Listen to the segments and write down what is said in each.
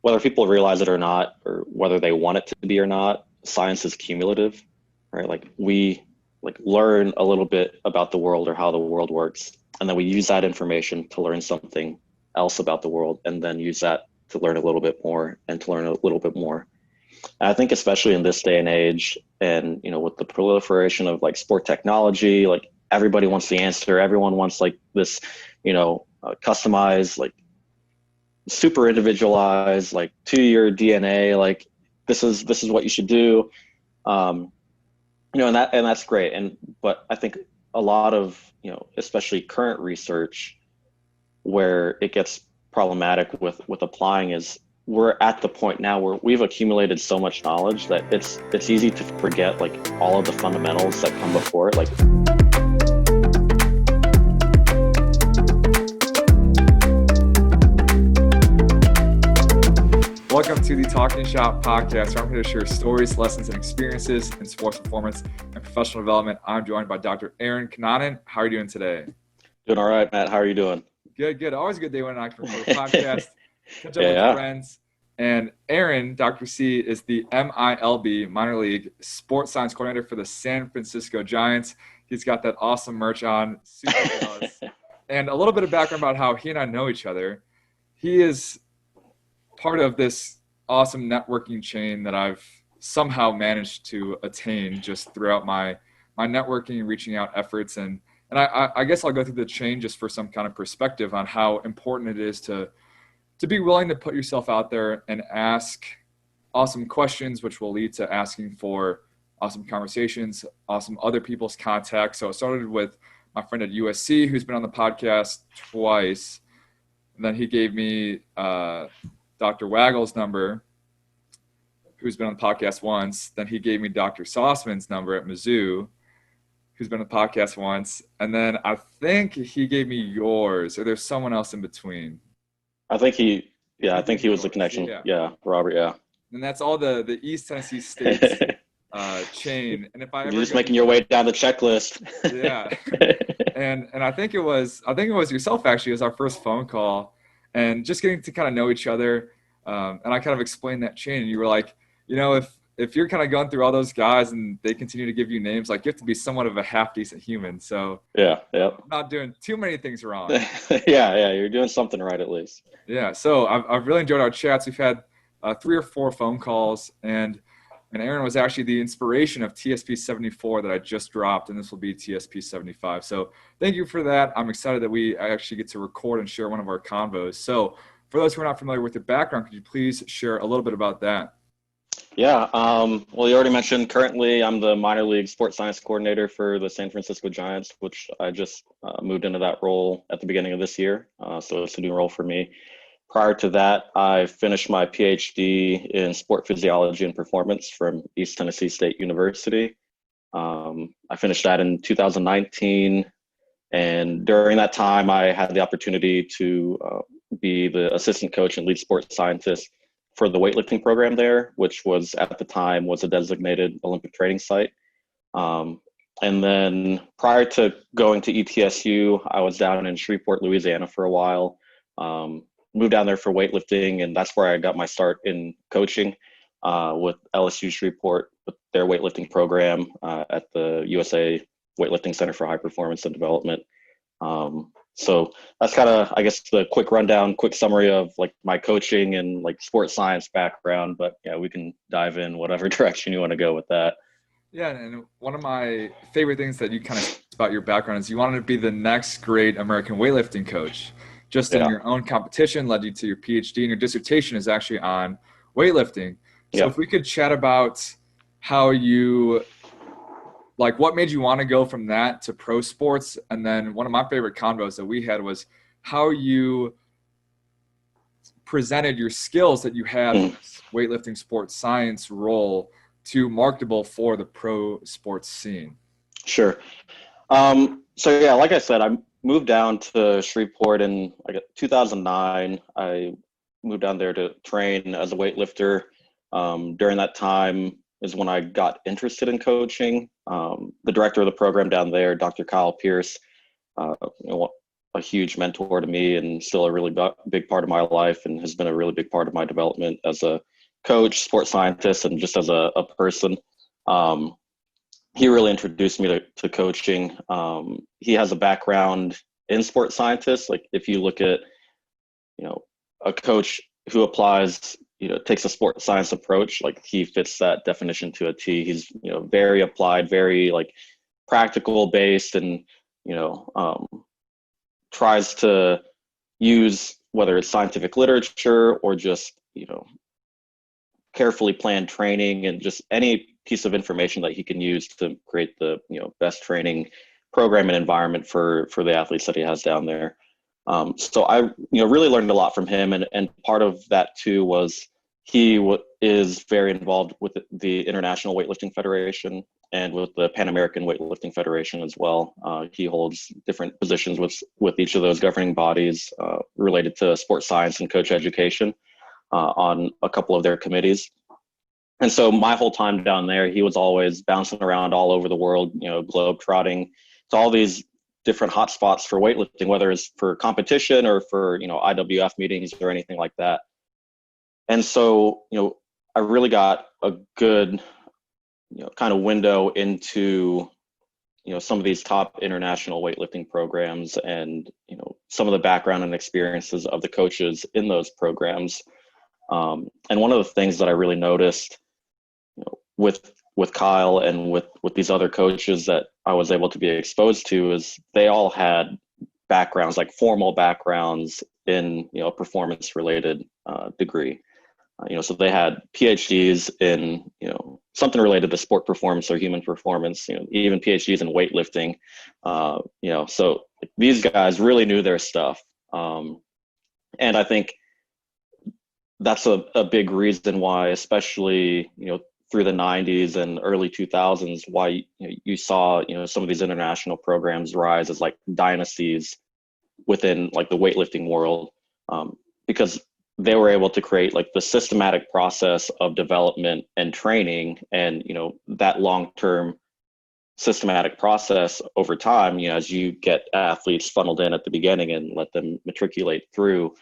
whether people realize it or not, or whether they want it to be or not, science is cumulative, right? Like we learn a little bit about the world or how the world works, and then we use that information to learn something else about the world, and then use that to learn a little bit more and to learn a little bit more. And I think especially in this day and age, and with the proliferation of like sport technology, like everybody wants the answer. Everyone wants like this, customized, like super individualized, like to your DNA, like this is what you should do. Um, and that's great. But I think a lot of, especially current research where it gets problematic with applying is we're at the point now where we've accumulated so much knowledge that it's easy to forget like all of the fundamentals that come before it. Like, welcome to the Talking Shop podcast, where I'm here to share stories, lessons, and experiences in sports performance and professional development. I'm joined by Dr. Aaron Cunanan. How are you doing today? doing all right, Matt. How are you doing? Good. Always a good day when I can record a podcast, catch up Yeah. with friends. And Aaron, Dr. C, is the MILB minor league sports science coordinator for the San Francisco Giants. He's got that awesome merch on, super jealous. And a little bit of background about how he and I know each other. He is part of this awesome networking chain that I've somehow managed to attain just throughout my networking and reaching out efforts. And I guess I'll go through the chain just for some kind of perspective on how important it is to be willing to put yourself out there and ask awesome questions, which will lead to asking for awesome conversations, awesome other people's contacts. So it started with my friend at USC, who's been on the podcast twice. And then he gave me Dr. Waggle's number, who's been on the podcast once. Then he gave me Dr. Sauceman's number at Mizzou, who's been on the podcast once. And then I think he gave me yours, or there's someone else in between. I think he was the connection. Yeah, Robert. Yeah. And that's all the East Tennessee State's chain. And if I ever you're just making your way down the checklist. Yeah. And I think it was yourself actually as our first phone call, and just getting to kind of know each other. And I kind of explained that chain, and you were like, if you're kind of going through all those guys and they continue to give you names, like you have to be somewhat of a half decent human. So yeah. I'm not doing too many things wrong. yeah, you're doing something right at least. Yeah. So I've really enjoyed our chats. We've had 3 or 4 phone calls, and Aaron was actually the inspiration of TSP 74 that I just dropped, and this will be TSP 75. So thank you for that. I'm excited that I actually get to record and share one of our convos. So for those who are not familiar with your background, could you please share a little bit about that? Yeah. Well, you already mentioned currently I'm the minor league sports science coordinator for the San Francisco Giants, which I just moved into that role at the beginning of this year. So it's a new role for me. Prior to that, I finished my PhD in sport physiology and performance from East Tennessee State University. I finished that in 2019. And during that time, I had the opportunity to be the assistant coach and lead sports scientist for the weightlifting program there, which was at the time was a designated Olympic training site. And then prior to going to ETSU, I was down in Shreveport, Louisiana for a while. Moved down there for weightlifting, and that's where I got my start in coaching with LSU Shreveport, with their weightlifting program at the USA Weightlifting Center for High Performance and Development. So that's kind of, I guess, the quick rundown, quick summary of like my coaching and like sports science background. But yeah, we can dive in whatever direction you want to go with that. Yeah, and one of my favorite things that you kind of about your background is you wanted to be the next great American weightlifting coach. Just in your own competition led you to your PhD, and your dissertation is actually on weightlifting. So if we could chat about how you, like what made you want to go from that to pro sports. And then one of my favorite convos that we had was how you presented your skills that you had in this weightlifting sports science role to marketable for the pro sports scene. Sure. So yeah, like I said, I moved down to Shreveport in 2009. I moved down there to train as a weightlifter. During that time is when I got interested in coaching. The director of the program down there, Dr. Kyle Pierce, a huge mentor to me and still a really big part of my life, and has been a really big part of my development as a coach, sports scientist, and just as a person. Um, he really introduced me to coaching. He has a background in sports scientists. Like if you look at, a coach who applies, takes a sports science approach, like he fits that definition to a T. He's, very applied, very like practical based, and, tries to use whether it's scientific literature or just, carefully planned training and just any piece of information that he can use to create the best training program and environment for the athletes that he has down there. So I really learned a lot from him, and part of that too was he is very involved with the International Weightlifting Federation and with the Pan American Weightlifting Federation as well. He holds different positions with each of those governing bodies related to sports science and coach education on a couple of their committees. And so my whole time down there, he was always bouncing around all over the world, globe trotting to all these different hotspots for weightlifting, whether it's for competition or for, IWF meetings or anything like that. And so, I really got a good, kind of window into, some of these top international weightlifting programs and, some of the background and experiences of the coaches in those programs. And one of the things that I really noticed, with Kyle and with these other coaches that I was able to be exposed to is they all had backgrounds, like formal backgrounds in, performance related degree. So they had PhDs in, something related to sport performance or human performance, even PhDs in weightlifting. So these guys really knew their stuff. And I think that's a big reason why, especially, through the 90s and early 2000s, why you saw, some of these international programs rise as like dynasties within like the weightlifting world, because they were able to create like the systematic process of development and training, and that long-term systematic process over time, as you get athletes funneled in at the beginning and let them matriculate through,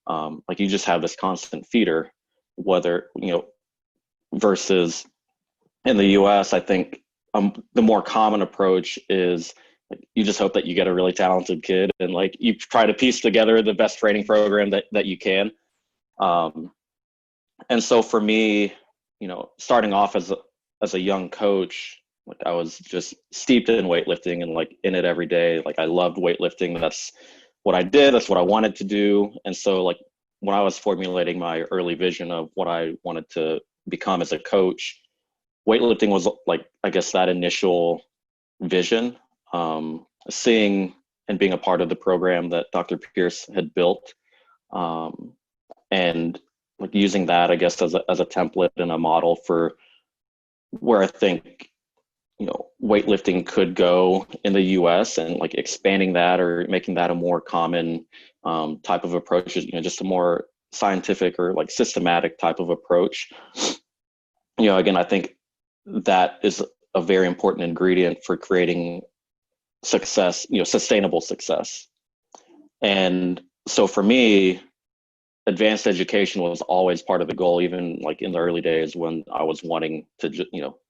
like you just have this constant feeder, whether versus in the US, I think the more common approach is you just hope that you get a really talented kid and like you try to piece together the best training program that you can. And so for me, starting off as a young coach, like I was just steeped in weightlifting and like in it every day. Like I loved weightlifting. That's what I did. That's what I wanted to do. And so like when I was formulating my early vision of what I wanted to become as a coach, weightlifting was like, I guess, that initial vision. Seeing and being a part of the program that Dr. Pierce had built, and like using that, I guess, as a template and a model for where I think, weightlifting could go in the US, and like expanding that or making that a more common type of approach, just a more scientific or like systematic type of approach. Again, I think that is a very important ingredient for creating success, sustainable success. And so for me, advanced education was always part of the goal, even like in the early days when I was wanting to,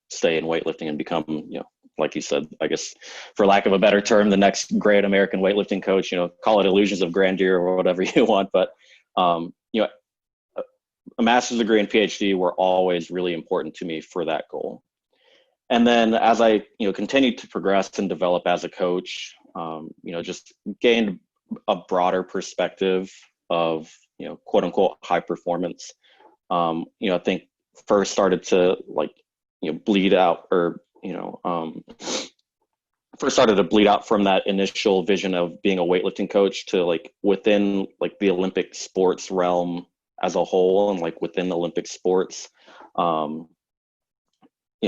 stay in weightlifting and become, like you said, I guess, for lack of a better term, the next great American weightlifting coach, call it illusions of grandeur or whatever you want. But, a master's degree and PhD were always really important to me for that goal. And then as I, continued to progress and develop as a coach, just gained a broader perspective of, quote unquote, high performance. I think first started to like, bleed out or, first started to bleed out from that initial vision of being a weightlifting coach to like within like the Olympic sports realm as a whole, and like within Olympic sports,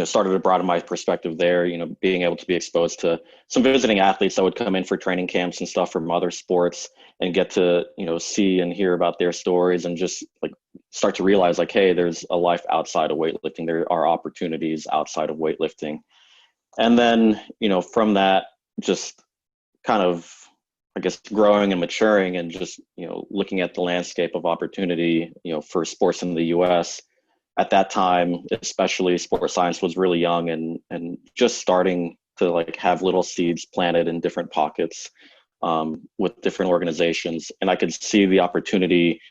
started to broaden my perspective there, being able to be exposed to some visiting athletes that would come in for training camps and stuff from other sports and get to, see and hear about their stories and just like start to realize like, hey, there's a life outside of weightlifting. There are opportunities outside of weightlifting. And then, from that, just kind of I guess, growing and maturing and just, looking at the landscape of opportunity, for sports in the US. At that time, especially, sports science was really young and just starting to like have little seeds planted in different pockets, with different organizations. And I could see the opportunity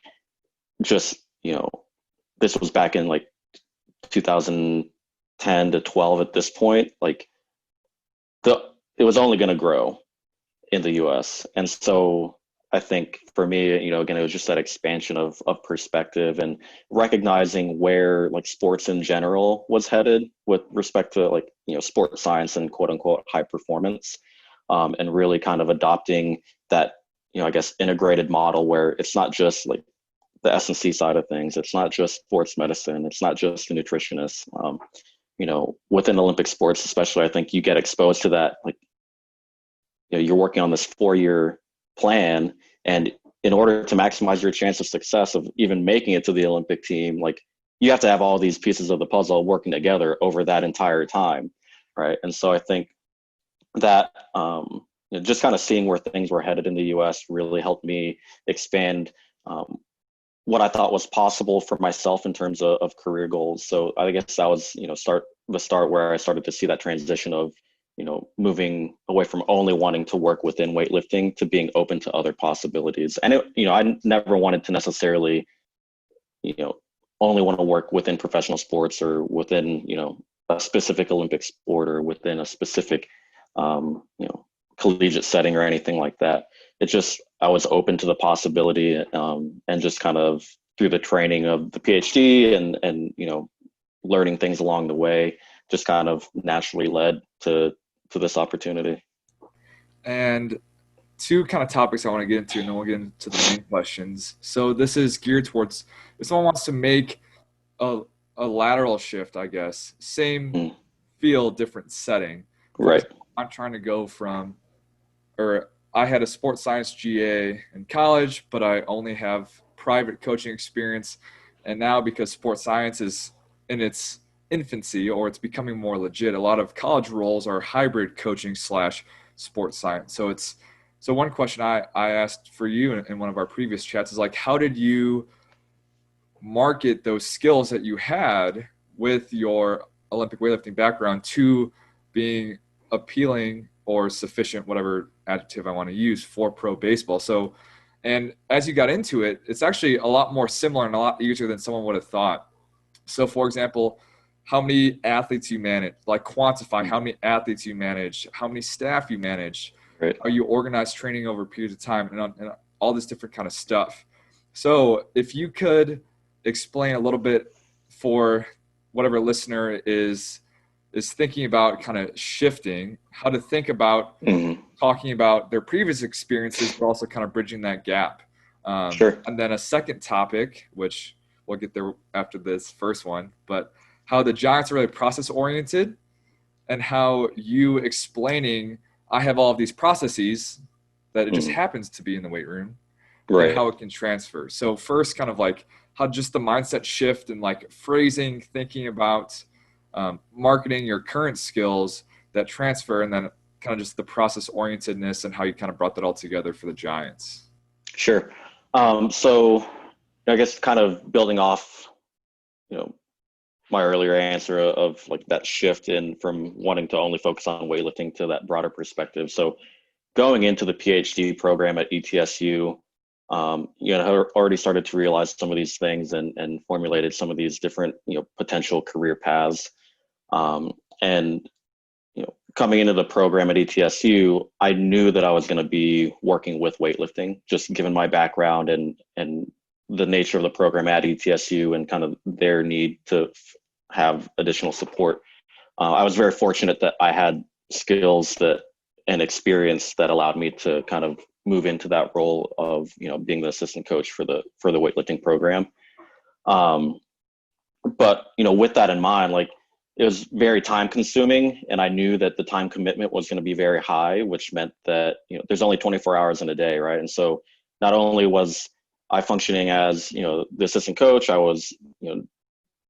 just, this was back in like 2010 to 12 at this point. Like it was only going to grow in the US. And so I think for me, again, it was just that expansion of perspective and recognizing where like sports in general was headed with respect to like, sports science and quote unquote high performance, and really kind of adopting that, I guess, integrated model where it's not just like the S&C side of things. It's not just sports medicine. It's not just the nutritionist. Within Olympic sports, especially, I think you get exposed to that, like, you're working on this 4-year plan, and in order to maximize your chance of success of even making it to the Olympic team, like you have to have all these pieces of the puzzle working together over that entire time, right? And so I think that, just kind of seeing where things were headed in the US really helped me expand, what I thought was possible for myself in terms of career goals. So I guess that was, the start where I started to see that transition of, moving away from only wanting to work within weightlifting to being open to other possibilities. And I never wanted to necessarily, only want to work within professional sports or within, a specific Olympic sport or within a specific, collegiate setting or anything like that. It just, I was open to the possibility, and just kind of through the training of the PhD and learning things along the way, just kind of naturally led to this opportunity. And two kind of topics I want to get into, and then we'll get into the main questions. So this is geared towards if someone wants to make a lateral shift, I guess, same field, different setting. Right. I'm trying to go from, or I had a sports science GA in college, but I only have private coaching experience. And now, because sports science is in its infancy, or it's becoming more legit, a lot of college roles are hybrid coaching / sports science. So one question I asked for you in one of our previous chats is like, how did you market those skills that you had with your Olympic weightlifting background to being appealing or sufficient, whatever adjective I want to use, for pro baseball? So, and as you got into it, it's actually a lot more similar and a lot easier than someone would have thought. So for example, how many athletes you manage, like quantify how many athletes you manage, how many staff you manage, Right. how you organize training over periods of time, and all this different kind of stuff. So if you could explain a little bit for whatever listener is thinking about kind of shifting, how to think about talking about their previous experiences, but also kind of bridging that gap. Sure. And then a second topic, which we'll get there after this first one, but how the Giants are really process oriented, and how you explaining, I have all of these processes that it just happens to be in the weight room, Right. and how it can transfer. So first, kind of like how just the mindset shift and like phrasing, thinking about marketing your current skills that transfer, and then kind of just the process orientedness and how you kind of brought that all together for the Giants. Sure. So I guess kind of building off, my earlier answer of like that shift in from wanting to only focus on weightlifting to that broader perspective. So going into the PhD program at ETSU, I already started to realize some of these things and formulated some of these different, potential career paths. And coming into the program at ETSU, I knew that I was going to be working with weightlifting, just given my background and the nature of the program at ETSU and kind of their need to have additional support. I was very fortunate that I had skills and experience that allowed me to kind of move into that role of, being the assistant coach for the weightlifting program. But, with that in mind, like, it was very time consuming, and I knew that the time commitment was going to be very high, which meant that, there's only 24 hours in a day. Right. And so not only was I functioning as, the assistant coach, I was,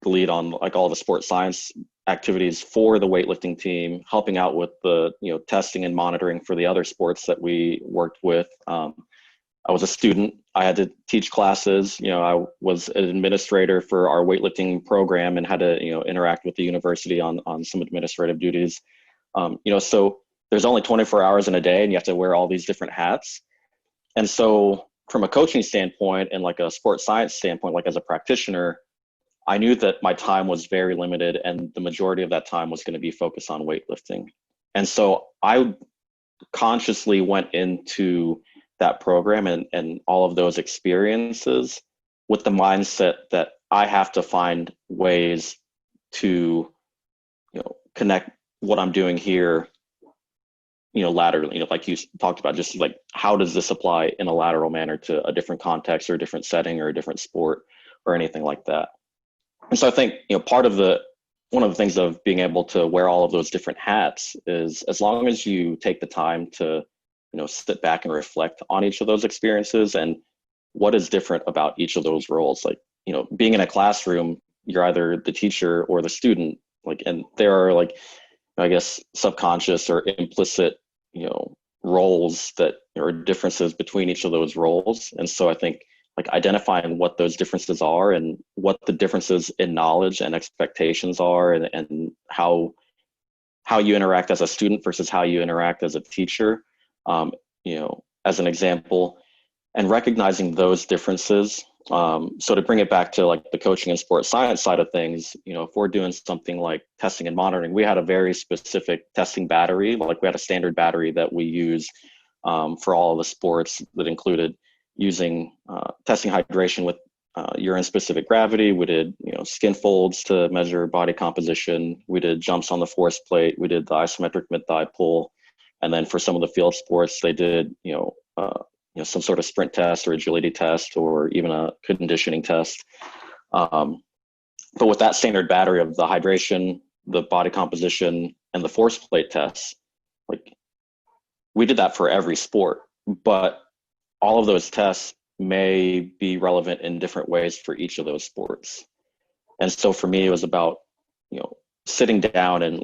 the lead on like all the sports science activities for the weightlifting team, helping out with the testing and monitoring for the other sports that we worked with. I was a student. I had to teach classes. I was an administrator for our weightlifting program and had to interact with the university on some administrative duties. So there's only 24 hours in a day, and you have to wear all these different hats. And so from a coaching standpoint and like a sports science standpoint, like as a practitioner, I knew that my time was very limited and the majority of that time was going to be focused on weightlifting. And so I consciously went into that program and all of those experiences with the mindset that I have to find ways to, connect what I'm doing here, laterally, like you talked about, just like, how does this apply in a lateral manner to a different context or a different setting or a different sport or anything like that. And so I think, one of the things of being able to wear all of those different hats is, as long as you take the time to, sit back and reflect on each of those experiences and what is different about each of those roles. Like, being in a classroom, you're either the teacher or the student, and there are I guess subconscious or implicit, roles that or differences between each of those roles. And so I think identifying what those differences are and what the differences in knowledge and expectations are, and how you interact as a student versus how you interact as a teacher, as an example, and recognizing those differences. So to bring it back to the coaching and sports science side of things, if we're doing something like testing and monitoring, we had a very specific testing battery. We had a standard battery that we use for all of the sports that included using testing hydration with urine specific gravity. We did skin folds to measure body composition. We did jumps on the force plate. We did the isometric mid-thigh pull. And then for some of the field sports, they did some sort of sprint test or agility test or even a conditioning test. But with that standard battery of the hydration, the body composition, and the force plate tests, we did that for every sport. But all of those tests may be relevant in different ways for each of those sports. And so for me, it was about, sitting down and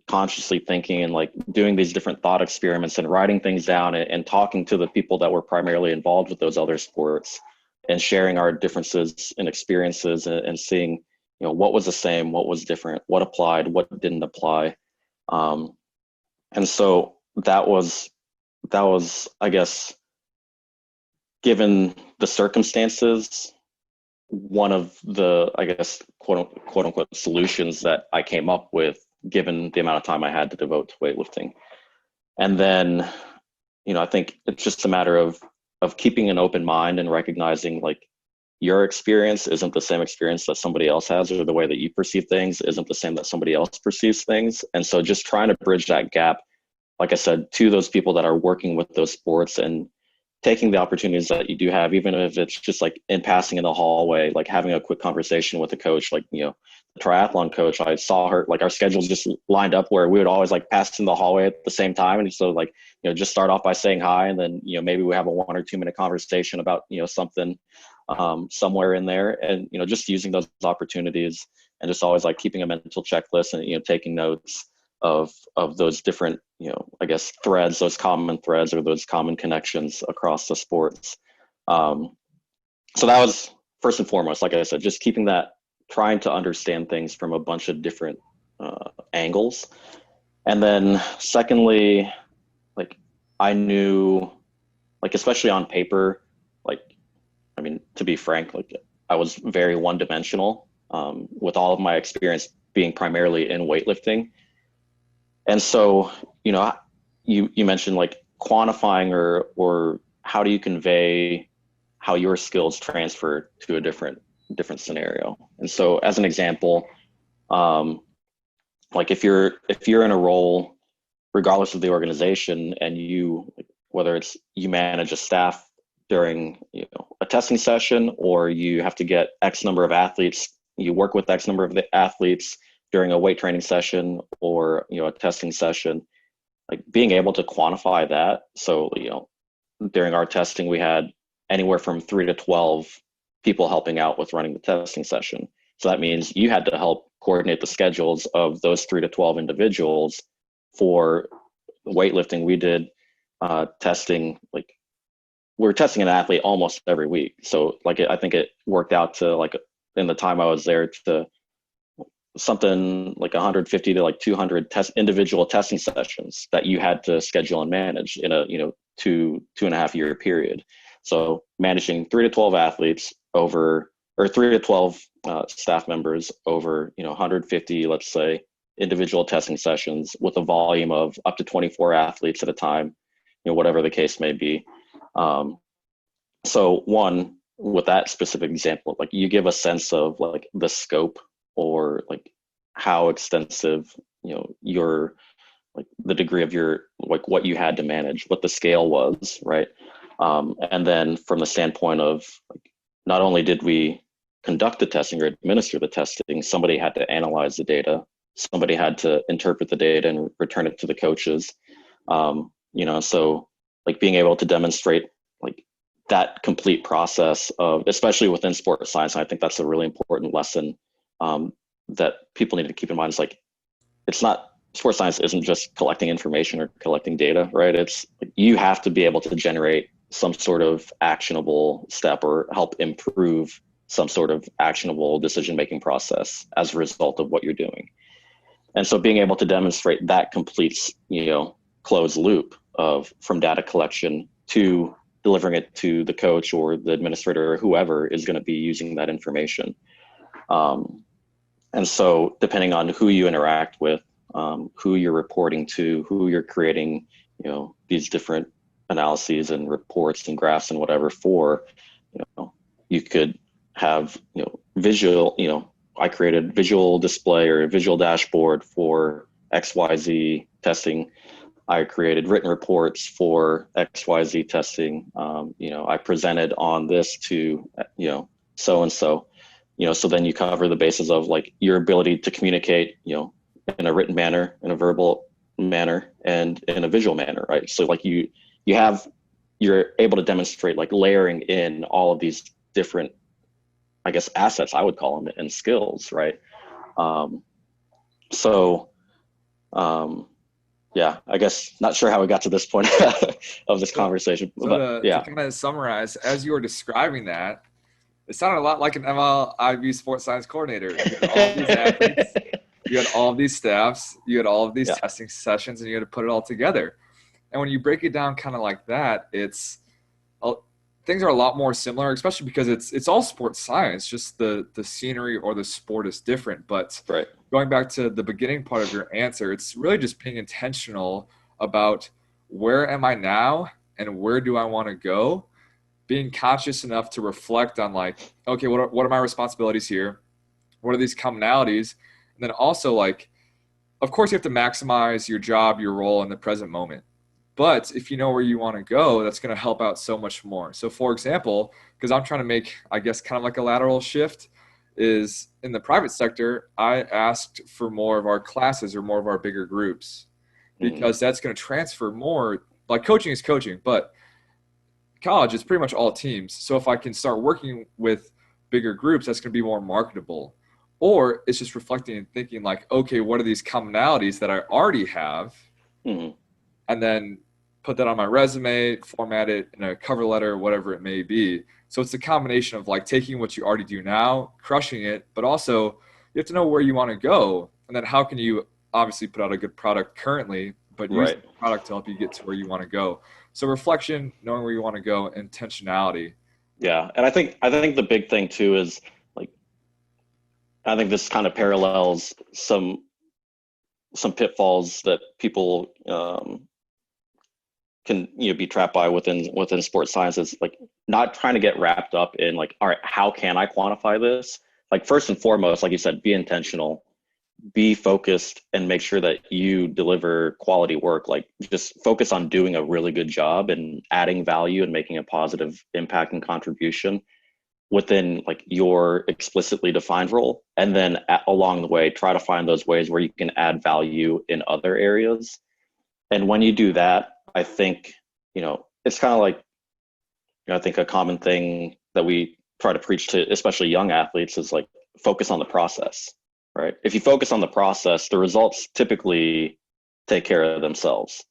consciously thinking and doing these different thought experiments and writing things down and talking to the people that were primarily involved with those other sports and sharing our differences and experiences and seeing, what was the same, what was different, what applied, what didn't apply. And so that was, I guess, given the circumstances, one of the, I guess, quote unquote solutions that I came up with, given the amount of time I had to devote to weightlifting. And then, I think it's just a matter of keeping an open mind and recognizing your experience isn't the same experience that somebody else has, or the way that you perceive things isn't the same that somebody else perceives things. And so just trying to bridge that gap, like I said, to those people that are working with those sports and taking the opportunities that you do have, even if it's just in passing in the hallway, having a quick conversation with a coach, the triathlon coach. I saw her, our schedules just lined up where we would always pass in the hallway at the same time. And so just start off by saying hi. And then, maybe we have a 1 or 2 minute conversation about, something somewhere in there, and, just using those opportunities and just always keeping a mental checklist and, taking notes of those different, I guess, threads, those common threads or those common connections across the sports. So that was first and foremost, like I said, just keeping that, trying to understand things from a bunch of different angles. And then secondly, I knew, especially on paper, to be frank, I was very one-dimensional with all of my experience being primarily in weightlifting. And so, you mentioned quantifying or how do you convey how your skills transfer to a different scenario. And so as an example, if you're in a role, regardless of the organization, and whether it's you manage a staff during a testing session, or you have to get X number of athletes, you work with X number of the athletes during a weight training session or a testing session, being able to quantify that. So during our testing, we had anywhere from 3 to 12 people helping out with running the testing session. So that means you had to help coordinate the schedules of those 3 to 12 individuals. For weightlifting, we did testing, like we were testing an athlete almost every week. So like I think it worked out to, like, in the time I was there, to something like 150 to like 200 individual testing sessions that you had to schedule and manage in a 2.5 year period. So managing 3 to 12 athletes over, or 3 to 12 staff members over 150, let's say, individual testing sessions with a volume of up to 24 athletes at a time, whatever the case may be. So one, with that specific example, like, you give a sense of like the scope, or like how extensive, your, like the degree of your, like what you had to manage, what the scale was, right? And then from the standpoint of, like, not only did we conduct the testing or administer the testing, somebody had to analyze the data, somebody had to interpret the data and return it to the coaches. So like being able to demonstrate like that complete process of, especially within sports science, I think that's a really important lesson that people need to keep in mind. Is like, it's not, sports science isn't just collecting information or collecting data, right? It's like, you have to be able to generate some sort of actionable step or help improve some sort of actionable decision-making process as a result of what you're doing. And so being able to demonstrate that complete, closed loop of, from data collection to delivering it to the coach or the administrator or whoever is going to be using that information. And so depending on who you interact with, who you're reporting to, who you're creating, these different analyses and reports and graphs and whatever for, you could have, visual, I created visual display or a visual dashboard for XYZ testing. I created written reports for XYZ testing. I presented on this to, so-and-so, so then you cover the basis of like your ability to communicate, in a written manner, in a verbal manner, and in a visual manner, right? So like you're able to demonstrate like layering in all of these different, I guess, assets, I would call them, and skills, right? Yeah, I guess not sure how we got to this point of this conversation. So but to kind of summarize, as you were describing that, it sounded a lot like an MLIB sports science coordinator. You had all these athletes, you had all of these staffs, you had all of these testing sessions, and you had to put it all together. And when you break it down kind of like that, things are a lot more similar, especially because it's all sports science, just the scenery or the sport is different. But right. Going back to the beginning part of your answer, it's really just being intentional about where am I now and where do I want to go, being conscious enough to reflect on like, okay, what are my responsibilities here? What are these commonalities? And then also, like, of course you have to maximize your job, your role in the present moment. But if you know where you want to go, that's going to help out so much more. So for example, because I'm trying to make, I guess, kind of like a lateral shift, is in the private sector, I asked for more of our classes or more of our bigger groups, because that's going to transfer more. Like coaching is coaching, but college is pretty much all teams. So if I can start working with bigger groups, that's going to be more marketable. Or it's just reflecting and thinking like, okay, what are these commonalities that I already have? And then put that on my resume, format it in a cover letter, whatever it may be. So it's a combination of like taking what you already do now, crushing it, but also you have to know where you want to go. And then how can you obviously put out a good product currently, but use the product to help you get to where you want to go. So reflection, knowing where you want to go, intentionality. Yeah. And I think the big thing too is like, I think this kind of parallels some pitfalls that people can be trapped by within sports sciences, like not trying to get wrapped up in like, all right, how can I quantify this? Like first and foremost, like you said, be intentional, be focused, and make sure that you deliver quality work. Like just focus on doing a really good job and adding value and making a positive impact and contribution within like your explicitly defined role. And then along the way, try to find those ways where you can add value in other areas. And when you do that, I think, it's kind of like, I think a common thing that we try to preach to, especially young athletes, is like focus on the process. right? If you focus on the process, the results typically take care of themselves,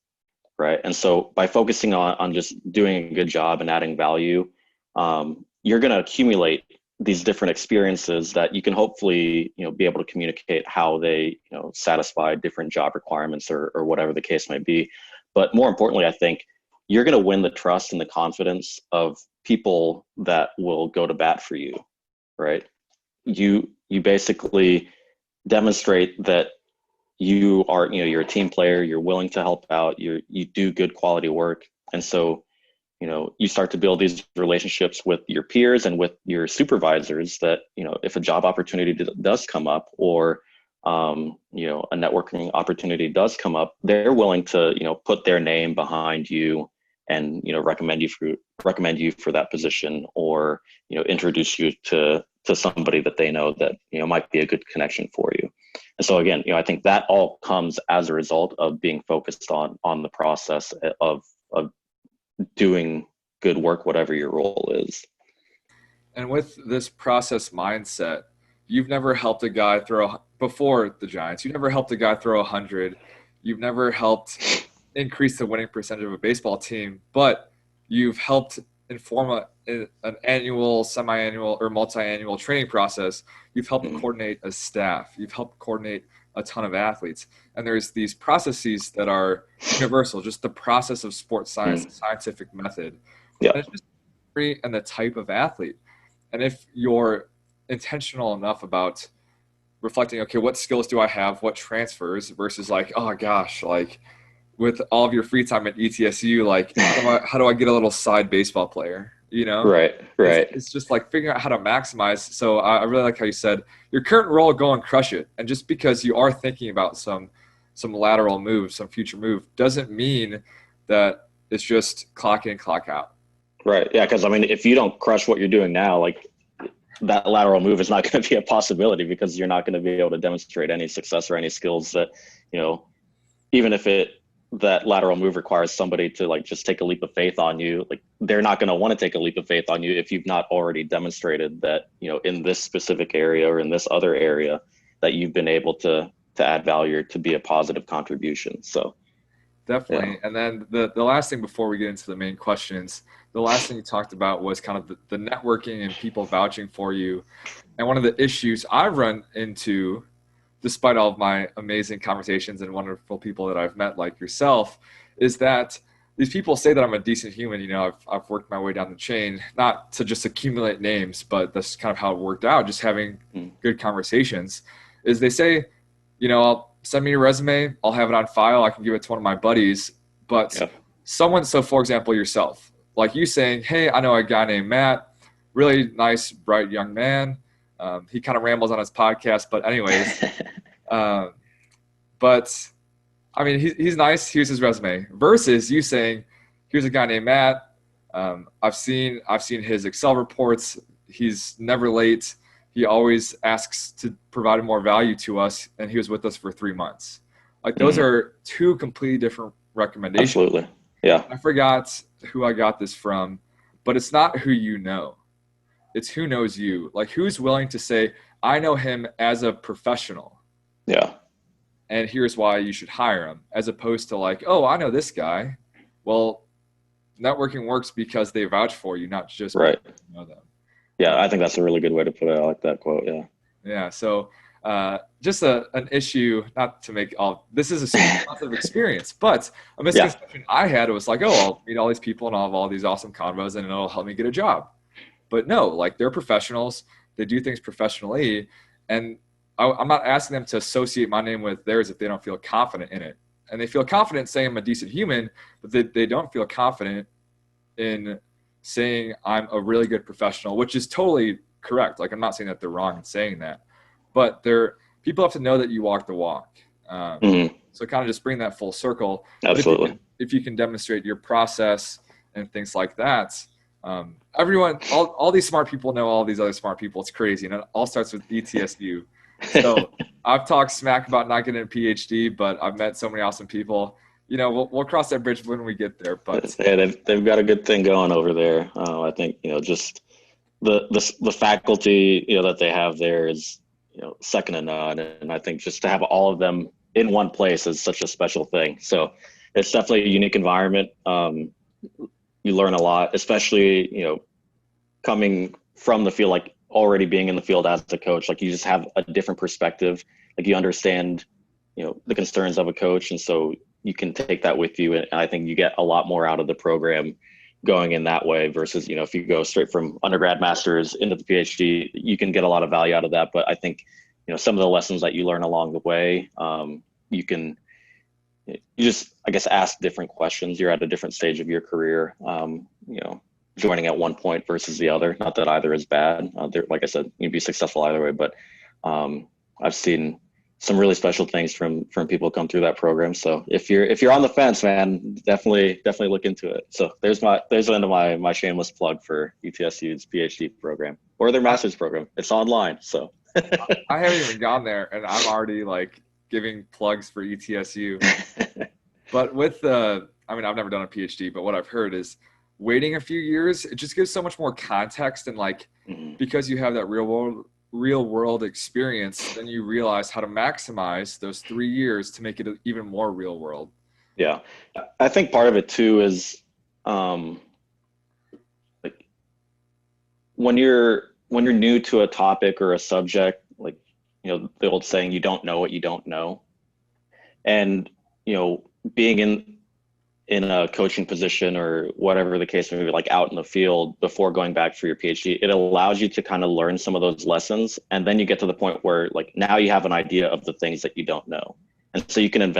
right? And so by focusing on just doing a good job and adding value, you're going to accumulate these different experiences that you can hopefully, be able to communicate how they, satisfy different job requirements or whatever the case might be. But more importantly, I think you're going to win the trust and the confidence of people that will go to bat for you, right? You basically demonstrate that you are, you're a team player, you're willing to help out, you do good quality work. And so, you start to build these relationships with your peers and with your supervisors that, if a job opportunity does come up, or a networking opportunity does come up, they're willing to, put their name behind you and, recommend you for that position, or, introduce you to somebody that they know that, might be a good connection for you. And so again, I think that all comes as a result of being focused on the process of doing good work, whatever your role is. And with this process mindset, you've never helped a guy before the Giants, you never helped a guy throw 100. You've never helped increase the winning percentage of a baseball team, but you've helped inform an annual, semi-annual, or multi-annual training process. You've helped coordinate a staff. You've helped coordinate a ton of athletes. And there's these processes that are universal, just the process of sports science, the scientific method. Yeah. And it's just and the type of athlete. And if you're intentional enough about reflecting, okay, what skills do I have? What transfers versus like, oh gosh, like with all of your free time at ETSU, like how do I get a little side baseball player? Right. It's just like figuring out how to maximize. So I really like how you said your current role, go and crush it. And just because you are thinking about some lateral move, some future move, doesn't mean that it's just clock in, clock out. Right. Yeah. Because if you don't crush what you're doing now, like that lateral move is not going to be a possibility, because you're not going to be able to demonstrate any success or any skills that, even if that lateral move requires somebody to like just take a leap of faith on you, like they're not going to want to take a leap of faith on you if you've not already demonstrated that, in this specific area or in this other area that you've been able to add value, to be a positive contribution. So definitely. Yeah. And then the last thing before we get into the main questions, the last thing you talked about was kind of the networking and people vouching for you. And one of the issues I've run into, despite all of my amazing conversations and wonderful people that I've met like yourself, is that these people say that I'm a decent human. I've worked my way down the chain, not to just accumulate names, but that's kind of how it worked out, just having good conversations, is they say, I'll send me your resume, I'll have it on file, I can give it to one of my buddies. But so for example, yourself, like you saying, hey, I know a guy named Matt, really nice, bright young man. He kind of rambles on his podcast, but anyways, but he's nice. Here's his resume. Versus you saying, here's a guy named Matt. I've seen his Excel reports. He's never late. He always asks to provide more value to us, and he was with us for 3 months. Like those are two completely different recommendations. Absolutely. Yeah. I forgot who I got this from, but it's not who you know. It's who knows you. Like who's willing to say, I know him as a professional. Yeah. And here's why you should hire him, as opposed to like, oh, I know this guy. Well, networking works because they vouch for you, not just right. Because you know them. Yeah, I think that's a really good way to put it. I like that quote. Yeah. Yeah. So just an issue, not to make this is a super positive experience, but a misconception I had was like, oh, I'll meet all these people and I'll have all these awesome convos and it'll help me get a job. But no, like they're professionals. They do things professionally. And I'm not asking them to associate my name with theirs if they don't feel confident in it. And they feel confident saying I'm a decent human, but they don't feel confident in saying I'm a really good professional, which is totally correct. Like I'm not saying that they're wrong in saying that, but people have to know that you walk the walk. So kind of just bring that full circle. Absolutely. If you can demonstrate your process and things like that, everyone, all these smart people know all these other smart people. It's crazy. And it all starts with ETSU. So I've talked smack about not getting a PhD, but I've met so many awesome people. We'll cross that bridge when we get there. But yeah, they've got a good thing going over there. I think just the faculty that they have there is second to none. And I think just to have all of them in one place is such a special thing. So it's definitely a unique environment. You learn a lot, especially, coming from the field, like already being in the field as a coach, like you just have a different perspective. Like you understand, the concerns of a coach. And so you can take that with you. And I think you get a lot more out of the program going in that way versus, if you go straight from undergrad masters into the PhD, you can get a lot of value out of that. But I think, some of the lessons that you learn along the way, you just, I guess, ask different questions. You're at a different stage of your career, joining at one point versus the other. Not that either is bad. Like I said, you'd be successful either way, but I've seen some really special things from people come through that program. So if you're on the fence, man, definitely look into it. So there's the end of my shameless plug for UTSU's PhD program or their master's program. It's online. So I haven't even gone there, and I'm already like giving plugs for ETSU. But with I've never done a PhD, but what I've heard is waiting a few years, it just gives so much more context, and because you have that real world experience, then you realize how to maximize those 3 years to make it even more real world. Yeah. I think part of it too is like when you're new to a topic or a subject, like, the old saying, you don't know what you don't know. And, being in a coaching position or whatever the case may be, like out in the field before going back for your PhD, it allows you to kind of learn some of those lessons. And then you get to the point where like now you have an idea of the things that you don't know. And so you can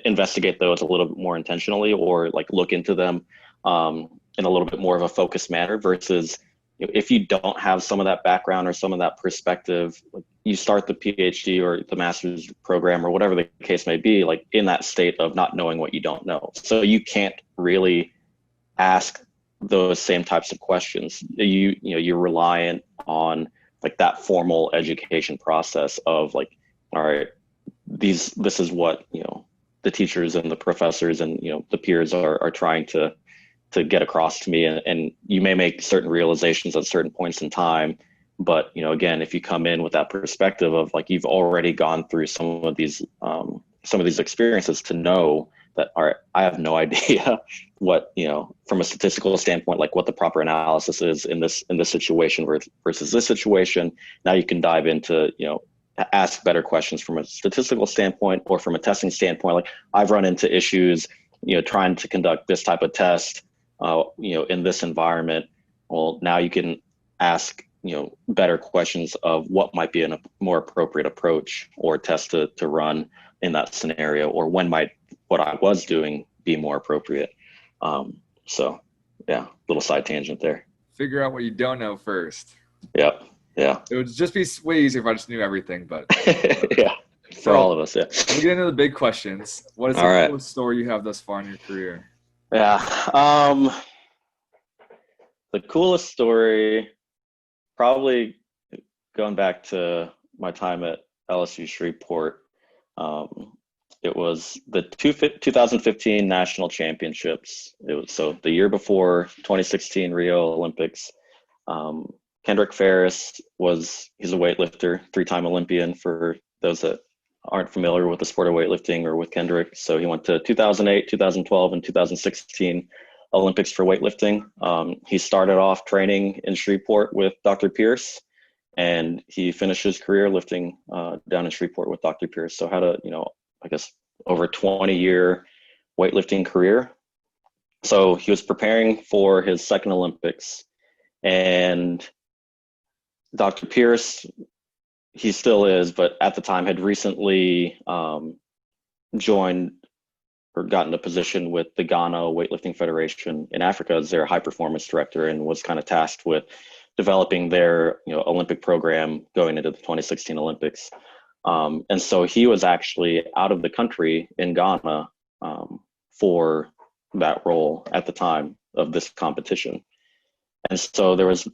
investigate those a little bit more intentionally, or like look into them in a little bit more of a focused manner versus, if you don't have some of that background or some of that perspective, like you start the PhD or the master's program or whatever the case may be, like in that state of not knowing what you don't know. So you can't really ask those same types of questions. You're reliant on like that formal education process of like, all right, this is what, the teachers and the professors and, the peers are trying to get across to me, and you may make certain realizations at certain points in time, but again, if you come in with that perspective of like you've already gone through some of these experiences to know that, all right, I have no idea what, from a statistical standpoint, like what the proper analysis is in this situation versus this situation. Now you can dive into, ask better questions from a statistical standpoint or from a testing standpoint. Like I've run into issues, trying to conduct this type of test in this environment. Well, now you can ask, better questions of what might be a more appropriate approach or test to run in that scenario, or when might what I was doing be more appropriate. So yeah, little side tangent there. Figure out what you don't know first. Yep. Yeah. It would just be way easier if I just knew everything, but yeah, for all of us. Yeah. We'll get into the big questions. What is the coolest story you have thus far in your career? Yeah. The coolest story, probably going back to my time at LSU Shreveport. It was the 2015 national championships. It was so the year before 2016 Rio Olympics. Kendrick Ferris he's a weightlifter, 3-time Olympian for those that aren't familiar with the sport of weightlifting or with Kendrick. So he went to 2008, 2012, and 2016 Olympics for weightlifting. He started off training in Shreveport with Dr. Pierce, and he finished his career lifting down in Shreveport with Dr. Pierce. So had a, I guess over 20-year weightlifting career. So he was preparing for his second Olympics, and Dr. Pierce, he still is, but at the time had recently joined or gotten a position with the Ghana Weightlifting Federation in Africa as their high performance director, and was kind of tasked with developing their Olympic program going into the 2016 Olympics. And so he was actually out of the country in Ghana for that role at the time of this competition. And so there was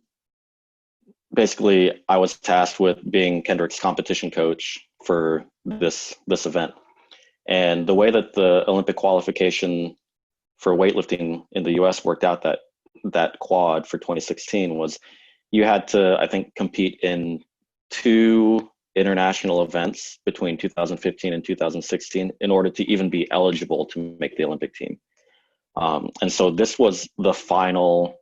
basically, I was tasked with being Kendrick's competition coach for this event. And the way that the Olympic qualification for weightlifting in the US worked out, that quad for 2016, was you had to, I think, compete in 2 international events between 2015 and 2016 in order to even be eligible to make the Olympic team. And so this was the final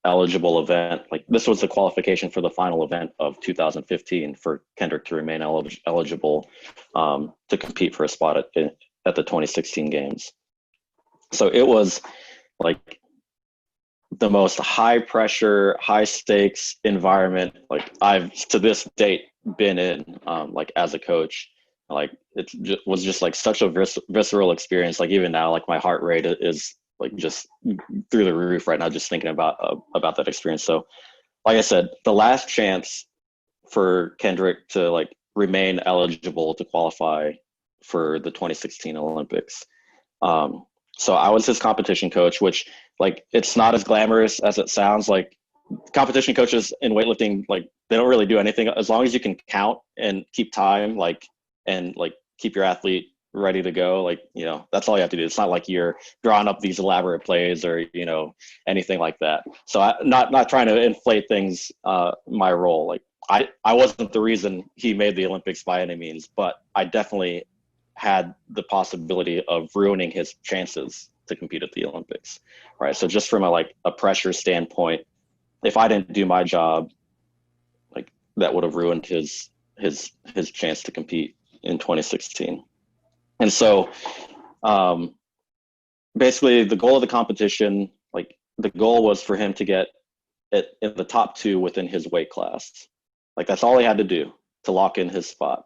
eligible event. Like this was the qualification for the final event of 2015 for Kendrick to remain eligible to compete for a spot at the 2016 games. So it was like the most high pressure, high stakes environment like I've to this date been in, like as a coach. Like was just like such a visceral experience. Like even now, like my heart rate is like just through the roof right now, just thinking about that experience. So like I said, the last chance for Kendrick to like remain eligible to qualify for the 2016 Olympics. So I was his competition coach, which like it's not as glamorous as it sounds. Like competition coaches in weightlifting, like they don't really do anything as long as you can count and keep time, like and like keep your athlete ready to go. Like, you know, that's all you have to do. It's not like you're drawing up these elaborate plays or, you know, anything like that. So not trying to inflate things, my role. Like I wasn't the reason he made the Olympics by any means, but I definitely had the possibility of ruining his chances to compete at the Olympics, right? So just from a pressure standpoint, if I didn't do my job, like that would have ruined his chance to compete in 2016. And so basically the goal of the competition, like the goal was for him to get in the top 2 within his weight class. Like that's all he had to do to lock in his spot.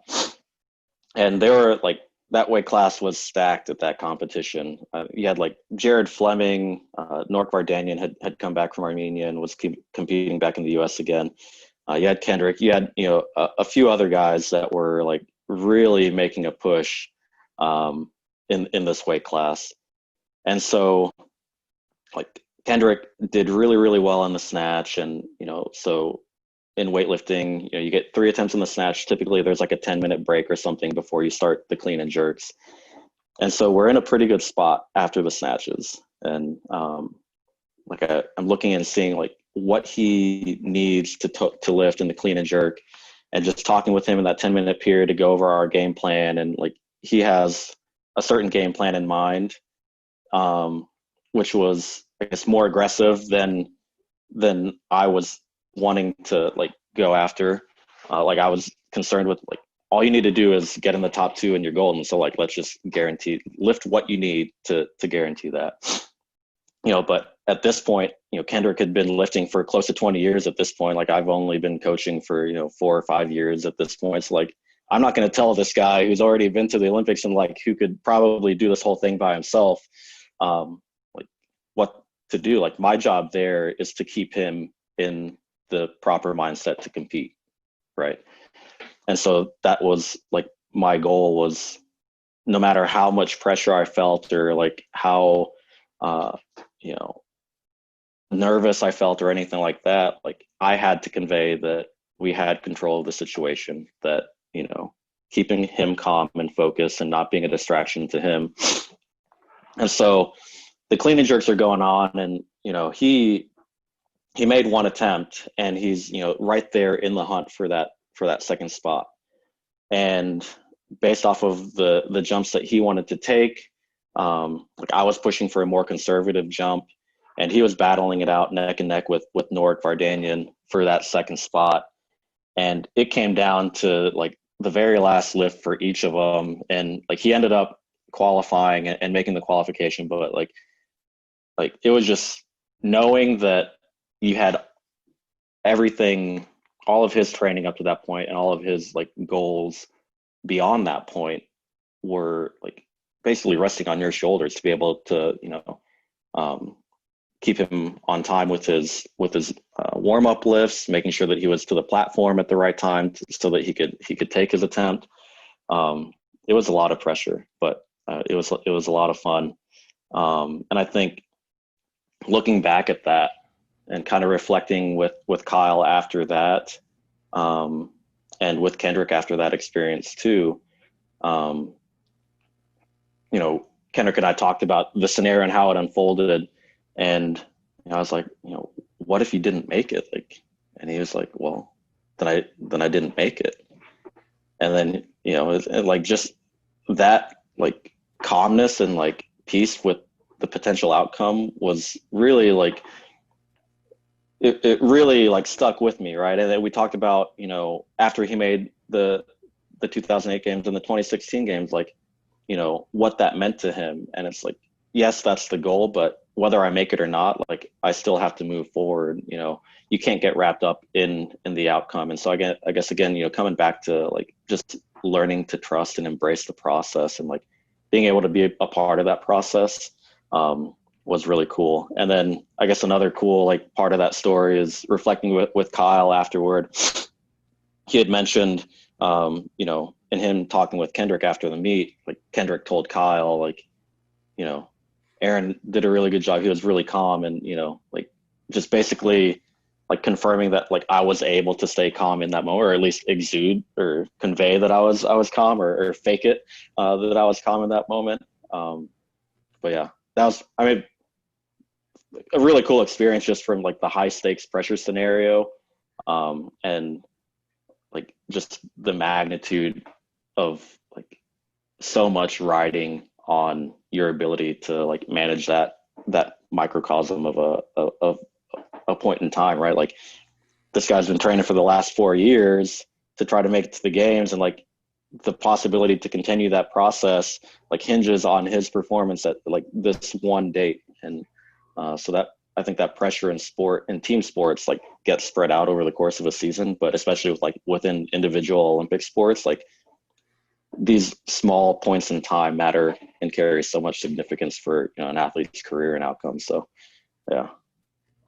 And they were like, that weight class was stacked at that competition. You had like Jared Fleming, Nork Vardanyan had come back from Armenia and was competing back in the US again. You had Kendrick, you had, you know, a few other guys that were like really making a push in this weight class. And so like Kendrick did really, really well in the snatch. And, you know, so in weightlifting, you know, you get 3 attempts in the snatch. Typically there's like a 10-minute break or something before you start the clean and jerks. And so we're in a pretty good spot after the snatches. And like I'm looking and seeing like what he needs to lift in the clean and jerk, and just talking with him in that 10-minute period to go over our game plan. And like he has a certain game plan in mind, which was, I guess, more aggressive than I was wanting to like go after. Like I was concerned with like, all you need to do is get in the top 2 and you're golden. So like, let's just lift what you need to guarantee that, you know. But at this point, you know, Kendrick had been lifting for close to 20 years at this point. Like I've only been coaching for, you know, 4 or 5 years at this point. So like, I'm not going to tell this guy who's already been to the Olympics and like, who could probably do this whole thing by himself, like what to do. Like my job there is to keep him in the proper mindset to compete, right? And so that was like my goal was, no matter how much pressure I felt or like how you know, nervous I felt or anything like that, like I had to convey that we had control of the situation, that, you know, keeping him calm and focused and not being a distraction to him. And so the clean and jerks are going on, and, you know, he made one attempt and he's, you know, right there in the hunt for that second spot. And based off of the jumps that he wanted to take, like I was pushing for a more conservative jump, and he was battling it out neck and neck with Nork Vardanyan for that second spot. And it came down to like the very last lift for each of them. And like he ended up qualifying and making the qualification, but like it was just knowing that you had everything, all of his training up to that point and all of his like goals beyond that point were like basically resting on your shoulders to be able to, you know, keep him on time with his warm-up lifts, making sure that he was to the platform at the right time so that he could take his attempt. It was a lot of pressure, but it was a lot of fun. And I think looking back at that and kind of reflecting with Kyle after that, and with Kendrick after that experience too, you know, Kendrick and I talked about the scenario and how it unfolded. And, you know, I was like, you know, what if you didn't make it? Like, and he was like, well, then I didn't make it. And then, like just that like calmness and like peace with the potential outcome was really like it really like stuck with me, right? And then we talked about, after he made the 2008 games and the 2016 games, like, what that meant to him. And it's like, yes, that's the goal, but whether I make it or not, like I still have to move forward. You can't get wrapped up in the outcome. And so I guess again, coming back to like just learning to trust and embrace the process and like being able to be a part of that process was really cool. And then I guess another cool like part of that story is reflecting with Kyle afterward. He had mentioned, in him talking with Kendrick after the meet, like Kendrick told Kyle, like, Aaron did a really good job. He was really calm and, like just basically like confirming that like I was able to stay calm in that moment, or at least exude or convey that I was calm, or fake it, that I was calm in that moment. But yeah, that was, I mean, a really cool experience just from like the high stakes pressure scenario. And like just the magnitude of like so much riding on your ability to like manage that microcosm of a point in time, right? Like this guy's been training for the last 4 years to try to make it to the games, and like the possibility to continue that process like hinges on his performance at like this one date. And so that, I think that pressure in sport and team sports like gets spread out over the course of a season, but especially with like within individual Olympic sports, like these small points in time matter and carry so much significance for an athlete's career and outcome. So yeah.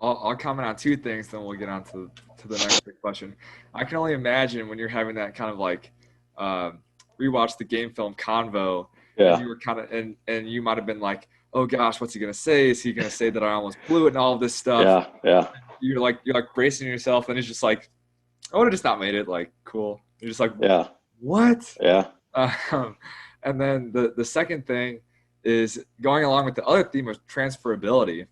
I'll comment on two things, then we'll get on to the next big question. I can only imagine when you're having that kind of like rewatch the game film convo, Yeah. and you were kind of and you might have been like, oh gosh, what's he gonna say? Is he gonna say that I almost blew it and all of this stuff? Yeah. You're like bracing yourself, and it's just like, I would have just not made it. Like, cool. You're just like, Yeah. what? Yeah. And then the second thing is going along with the other theme of transferability.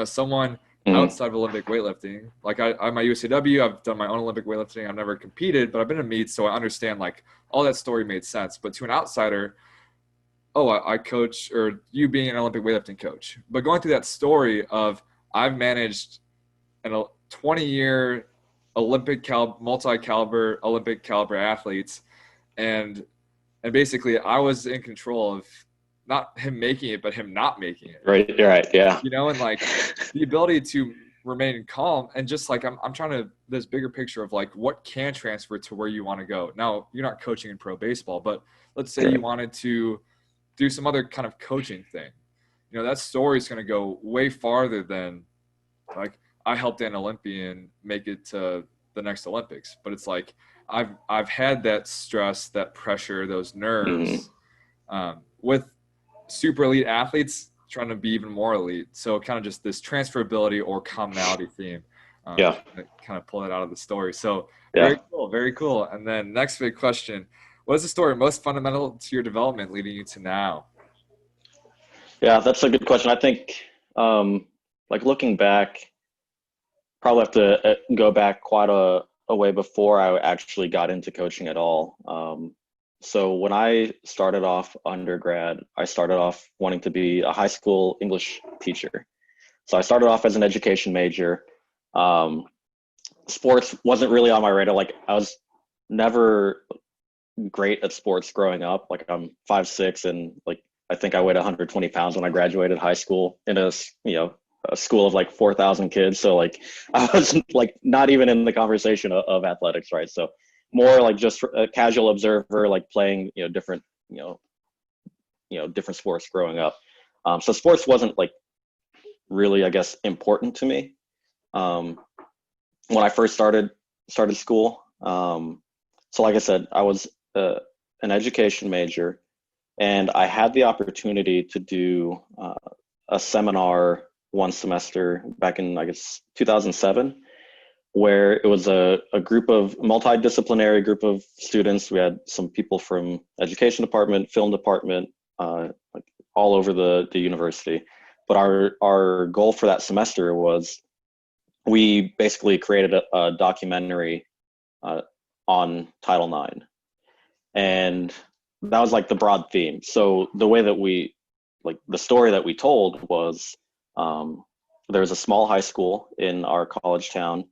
Someone outside of Olympic weightlifting, like I'm at USAW, I've done my own Olympic weightlifting. I've never competed, but I've been in meets, so I understand like all that story made sense. But to an outsider, I coach, or you being an Olympic weightlifting coach, but going through that story of I've managed a 20-year multi-caliber Olympic caliber athletes, and basically I was in control of not him making it, but him not making it. Right. Yeah. And like the ability to remain calm, and just like I'm trying to, this bigger picture of like what can transfer to where you want to go. Now, you're not coaching in pro baseball, but let's say you wanted to do some other kind of coaching thing. That story is going to go way farther than like I helped an Olympian make it to the next Olympics. But it's like I've had that stress, that pressure, those nerves with super elite athletes trying to be even more elite. So kind of just this transferability or commonality theme. Kind of pull it out of the story. So very cool, very cool. And then next big question: what is the story most fundamental to your development leading you to now? Yeah, that's a good question. I think, like looking back, probably have to go back quite a way before I actually got into coaching at all. So when I started off undergrad, I started off wanting to be a high school English teacher. So I started off as an education major. Sports wasn't really on my radar. Like I was never great at sports growing up. Like I'm 5'6", and like I think I weighed 120 pounds when I graduated high school in a school of like 4,000 kids. So like I was like not even in the conversation of athletics, right? So more like just a casual observer, like playing different different sports growing up. So sports wasn't like really, I guess, important to me when I first started school. So like I said, I was an education major, and I had the opportunity to do a seminar one semester back in, I guess, 2007, where it was a multidisciplinary group of students. We had some people from education department, film department, like all over the university. But our goal for that semester was we basically created a documentary on Title IX. And that was like the broad theme. So the way that the story that we told was, there was a small high school in our college town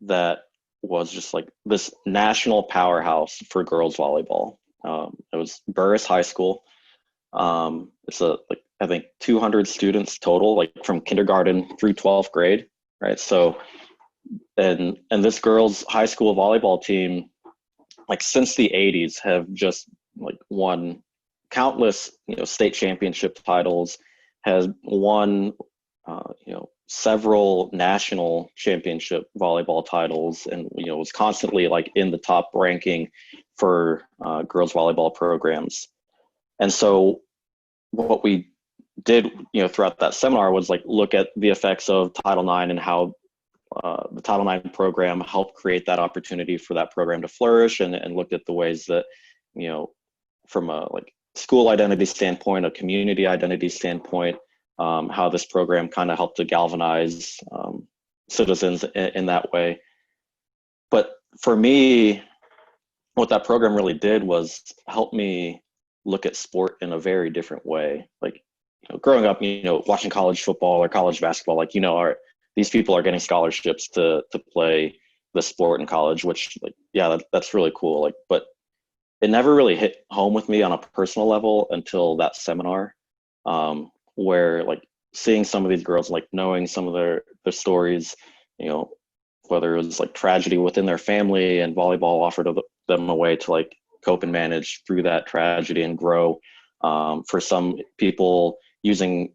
that was just like this national powerhouse for girls volleyball. It was Burris High School. It's I think 200 students total, like from kindergarten through 12th grade, right? So, and this girls high school volleyball team, like since the 80s, have just like won countless, state championship titles, has won, several national championship volleyball titles, and was constantly like in the top ranking for girls volleyball programs. And so what we did, throughout that seminar was like look at the effects of Title IX and how the Title IX program helped create that opportunity for that program to flourish, and looked at the ways that, from a like school identity standpoint, a community identity standpoint, how this program kind of helped to galvanize citizens in that way. But for me, what that program really did was help me look at sport in a very different way. Like, growing up, watching college football or college basketball, like, these people are getting scholarships to play the sport in college, which, like, yeah, that's really cool. Like, but it never really hit home with me on a personal level until that seminar, where like seeing some of these girls, like knowing some of their stories, whether it was like tragedy within their family, and volleyball offered them a way to like cope and manage through that tragedy and grow. For some people, using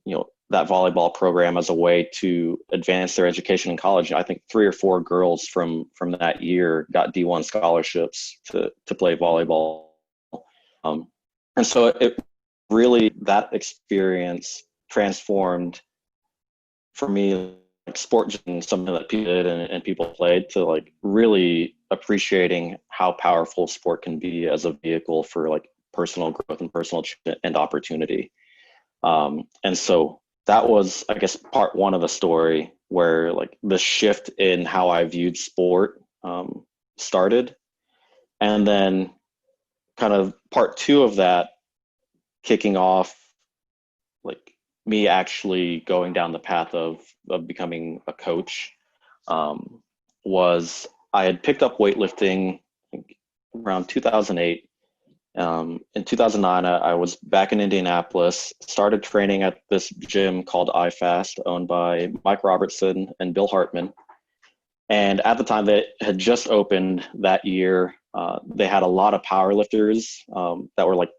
that volleyball program as a way to advance their education in college. I think 3 or 4 girls from that year got D1 scholarships to play volleyball. And so it really, that experience transformed for me, like sport and something that people did and people played, to like really appreciating how powerful sport can be as a vehicle for like personal growth and personal and opportunity. And so that was, I guess, part one of the story, where like the shift in how I viewed sport started. And then kind of part two of that, kicking off like me actually going down the path of becoming a coach, was I had picked up weightlifting, I think, around 2008. In 2009, I was back in Indianapolis, started training at this gym called iFast, owned by Mike Robertson and Bill Hartman. And at the time, they had just opened that year. They had a lot of powerlifters that were like,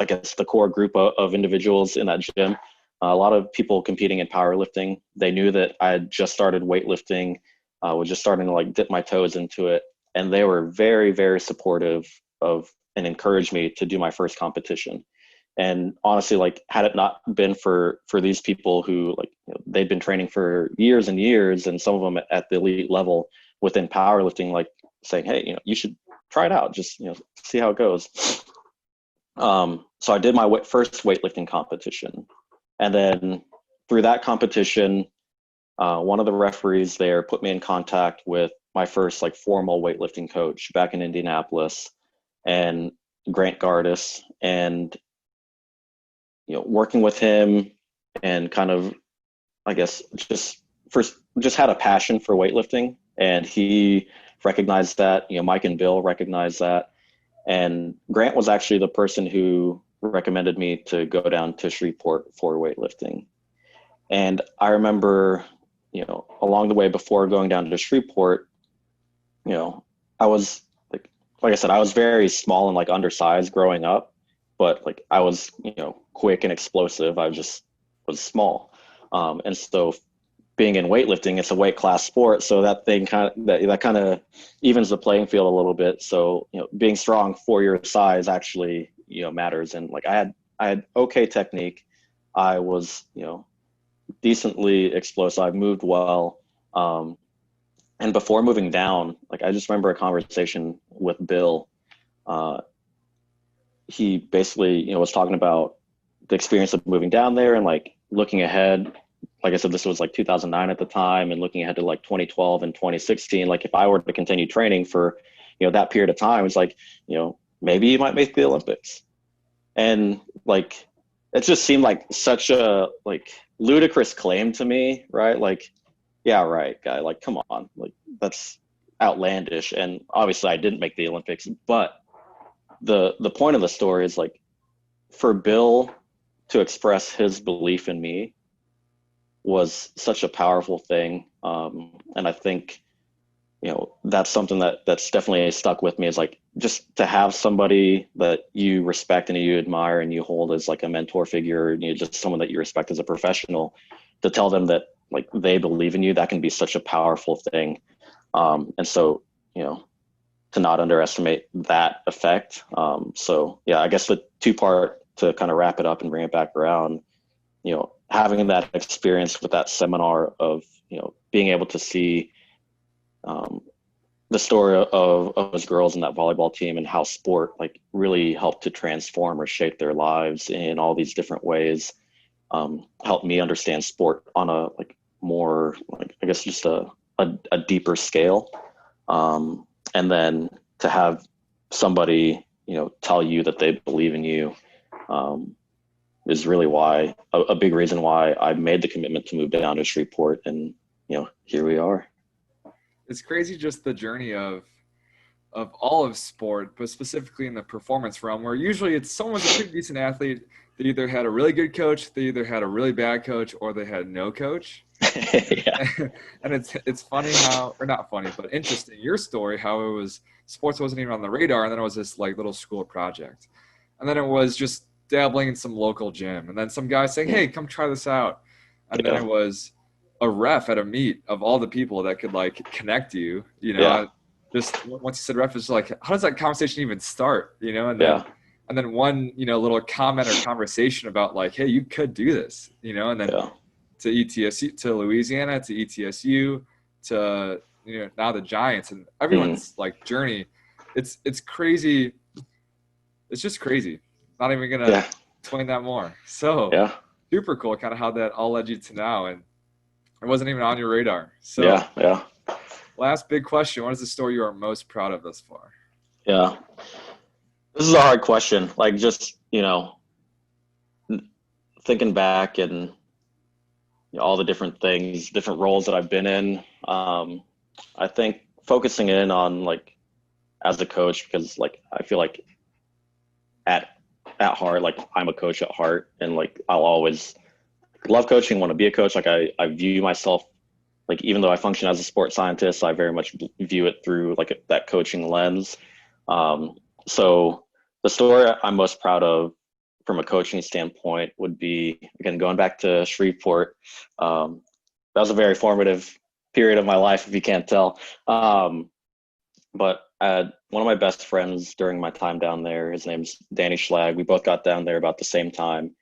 I guess, the core group of individuals in that gym. A lot of people competing in powerlifting. They knew that I had just started weightlifting, was just starting to like dip my toes into it. And they were very, very supportive of and encouraged me to do my first competition. And honestly, like, had it not been for these people who, like, they'd been training for years and years, and some of them at the elite level within powerlifting, like saying, hey, you should try it out, just, see how it goes. So I did my first weightlifting competition. And then through that competition, one of the referees there put me in contact with my first like formal weightlifting coach back in Indianapolis, and Grant Gardis, and working with him, and kind of, I guess, just had a passion for weightlifting, and he recognized that. Mike and Bill recognized that, and Grant was actually the person who recommended me to go down to Shreveport for weightlifting. And I remember, along the way before going down to Shreveport, I was like I said, I was very small and like undersized growing up, but like I was, quick and explosive. I just was small. And so being in weightlifting, it's a weight class sport. So that thing that kind of evens the playing field a little bit. So, being strong for your size actually, matters. And like I had okay technique. I was, decently explosive. I moved well. And before moving down, like, I just remember a conversation with Bill. He basically, was talking about the experience of moving down there and like looking ahead. Like I said, this was like 2009 at the time, and looking ahead to like 2012 and 2016. Like, if I were to continue training for, that period of time was like, maybe you might make the Olympics. And like, it just seemed like such a like ludicrous claim to me, right? Like, yeah, right, guy, like, come on, like, that's outlandish. And obviously I didn't make the Olympics, but the point of the story is like, for Bill to express his belief in me was such a powerful thing. And I think, that's something that's definitely stuck with me, is like, just to have somebody that you respect and you admire and you hold as like a mentor figure, and just someone that you respect as a professional, to tell them that like they believe in you, that can be such a powerful thing. And so, to not underestimate that effect. So yeah, I guess the two part, to kind of wrap it up and bring it back around, having that experience with that seminar of, being able to see the story of those girls in that volleyball team, and how sport like really helped to transform or shape their lives in all these different ways, helped me understand sport on a like more like, I guess, just a deeper scale. And then to have somebody, tell you that they believe in you, is really why a big reason why I made the commitment to move down to Shreveport, and here we are. It's crazy, just the journey of all of sport, but specifically in the performance realm, where usually it's someone's a pretty decent athlete. They either had a really good coach, they either had a really bad coach, or they had no coach. Yeah. And it's funny how, or not funny, but interesting, your story, how it was sports wasn't even on the radar, and then it was this like little school project, and then it was just dabbling in some local gym, and then some guy saying, hey, come try this out, and then it was a ref at a meet of all the people that could like connect you, just once you said ref, it's like, how does that conversation even start, and then one little comment or conversation about like, hey, you could do this, and then to ETSU, to Louisiana, to ETSU, to now the Giants, and everyone's like journey, it's crazy. It's just crazy. Not even gonna explain that more. So super cool, kind of how that all led you to now, and it wasn't even on your radar. So last big question: what is the story you are most proud of thus far? Yeah, this is a hard question. Like, just thinking back and all the different things, different roles that I've been in. I think focusing in on like as a coach, because like I feel like at heart, like I'm a coach at heart, and like I'll always love coaching, want to be a coach. Like I view myself, like, even though I function as a sports scientist, I very much view it through like that coaching lens. So the story I'm most proud of from a coaching standpoint would be, again, going back to Shreveport. That was a very formative period of my life, if you can't tell. But I had one of my best friends during my time down there. His name's Danny Schlag. We both got down there about the same time.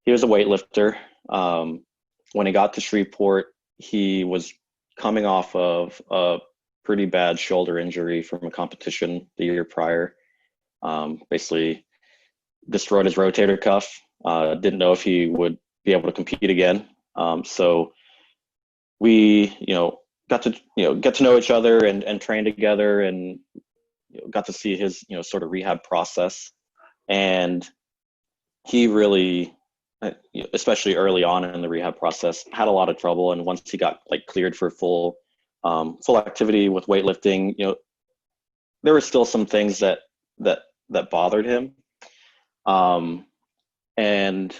He was a weightlifter. When he got to Shreveport, he was coming off of a pretty bad shoulder injury from a competition the year prior. Basically destroyed his rotator cuff. Didn't know if he would be able to compete again. So we, got to, get to know each other and train together, and got to see his, sort of rehab process. And he really, especially early on in the rehab process, had a lot of trouble. And once he got like cleared for full activity with weightlifting, there were still some things that bothered him. And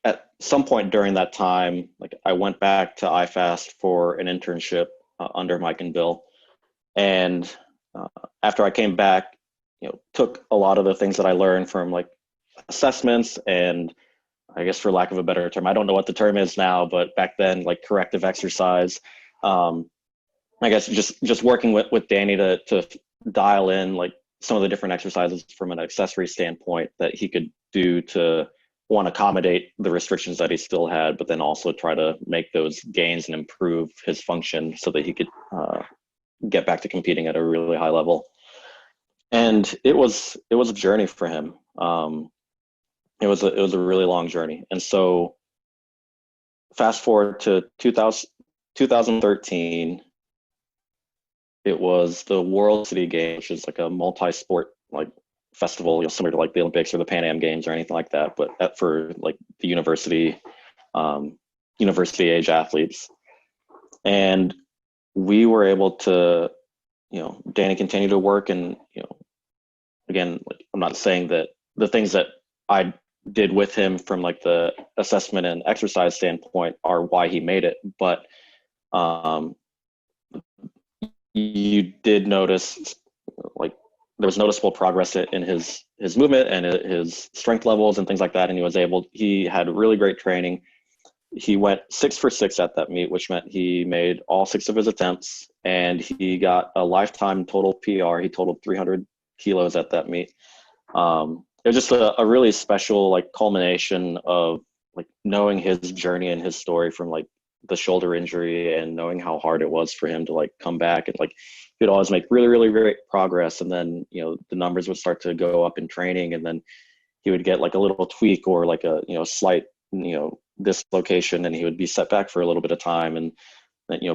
at some point during that time, like I went back to IFAST for an internship under Mike and Bill. And after I came back, took a lot of the things that I learned from like assessments, and I guess, for lack of a better term, I don't know what the term is now, but back then, like corrective exercise. I guess just working with Danny to dial in like some of the different exercises from an accessory standpoint that he could do to, one, accommodate the restrictions that he still had, but then also try to make those gains and improve his function so that he could get back to competing at a really high level. And it was a journey for him. It was a really long journey. And so fast forward to 2013, it was the World City Games, which is like a multi-sport like festival, similar to like the Olympics or the Pan Am Games or anything like that, but for like the um, university age athletes. And we were able to, Danny continued to work, and again, like, I'm not saying that the things that I did with him from like the assessment and exercise standpoint are why he made it, but um, you did notice like there was noticeable progress in his movement and his strength levels and things like that, and he had really great training. He went 6 for 6 at that meet, which meant he made all 6 of his attempts, and he got a lifetime total PR. He totaled 300 kilos at that meet. It was just a really special like culmination of like knowing his journey and his story from like the shoulder injury, and knowing how hard it was for him to like come back, and like he'd always make really, really great progress. And then, the numbers would start to go up in training, and then he would get like a little tweak or like a, slight, dislocation, and he would be set back for a little bit of time. And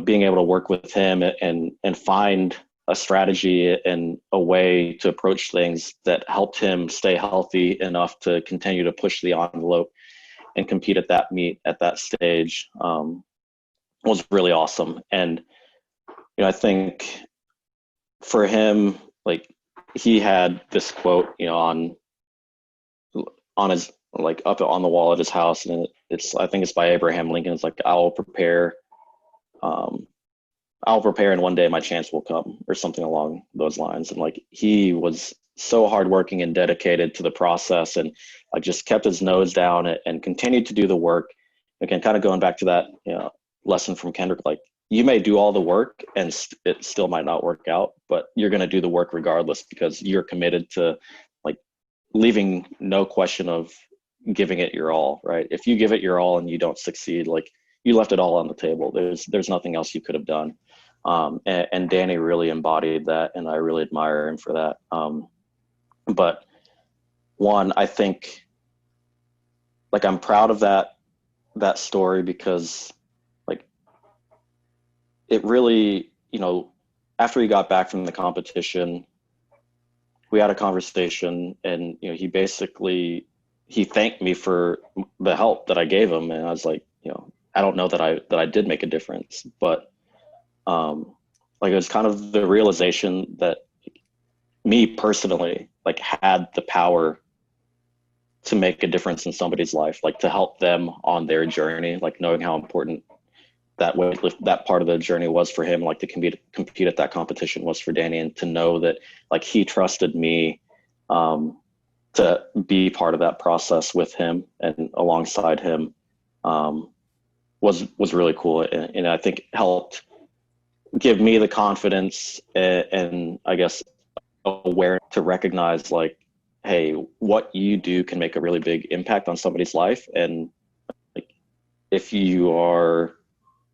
being able to work with him and find a strategy and a way to approach things that helped him stay healthy enough to continue to push the envelope and compete at that meet at that stage was really awesome. And I think for him, like he had this quote, on his like up on the wall at his house, and I think it's by Abraham Lincoln. It's like, I'll prepare and one day my chance will come, or something along those lines. And like he was so hardworking and dedicated to the process, and like just kept his nose down and continued to do the work. Again, kind of going back to that lesson from Kendrick, like you may do all the work and it still might not work out, but you're going to do the work regardless, because you're committed to like leaving no question of giving it your all, right? If you give it your all and you don't succeed, like you left it all on the table. There's nothing else you could have done. And Danny really embodied that, and I really admire him for that. But one, I think like I'm proud of that story, because like it really, after he got back from the competition, we had a conversation, and he thanked me for the help that I gave him. And I was like, I don't know that I did make a difference, but like it was kind of the realization that me personally like had the power to make a difference in somebody's life, like to help them on their journey, like knowing how important that part of the journey was for him, like to compete at that competition was for Danny, and to know that like he trusted me to be part of that process with him and alongside him was really cool, and I think helped give me the confidence and I guess aware to recognize like, hey, what you do can make a really big impact on somebody's life, and like if you are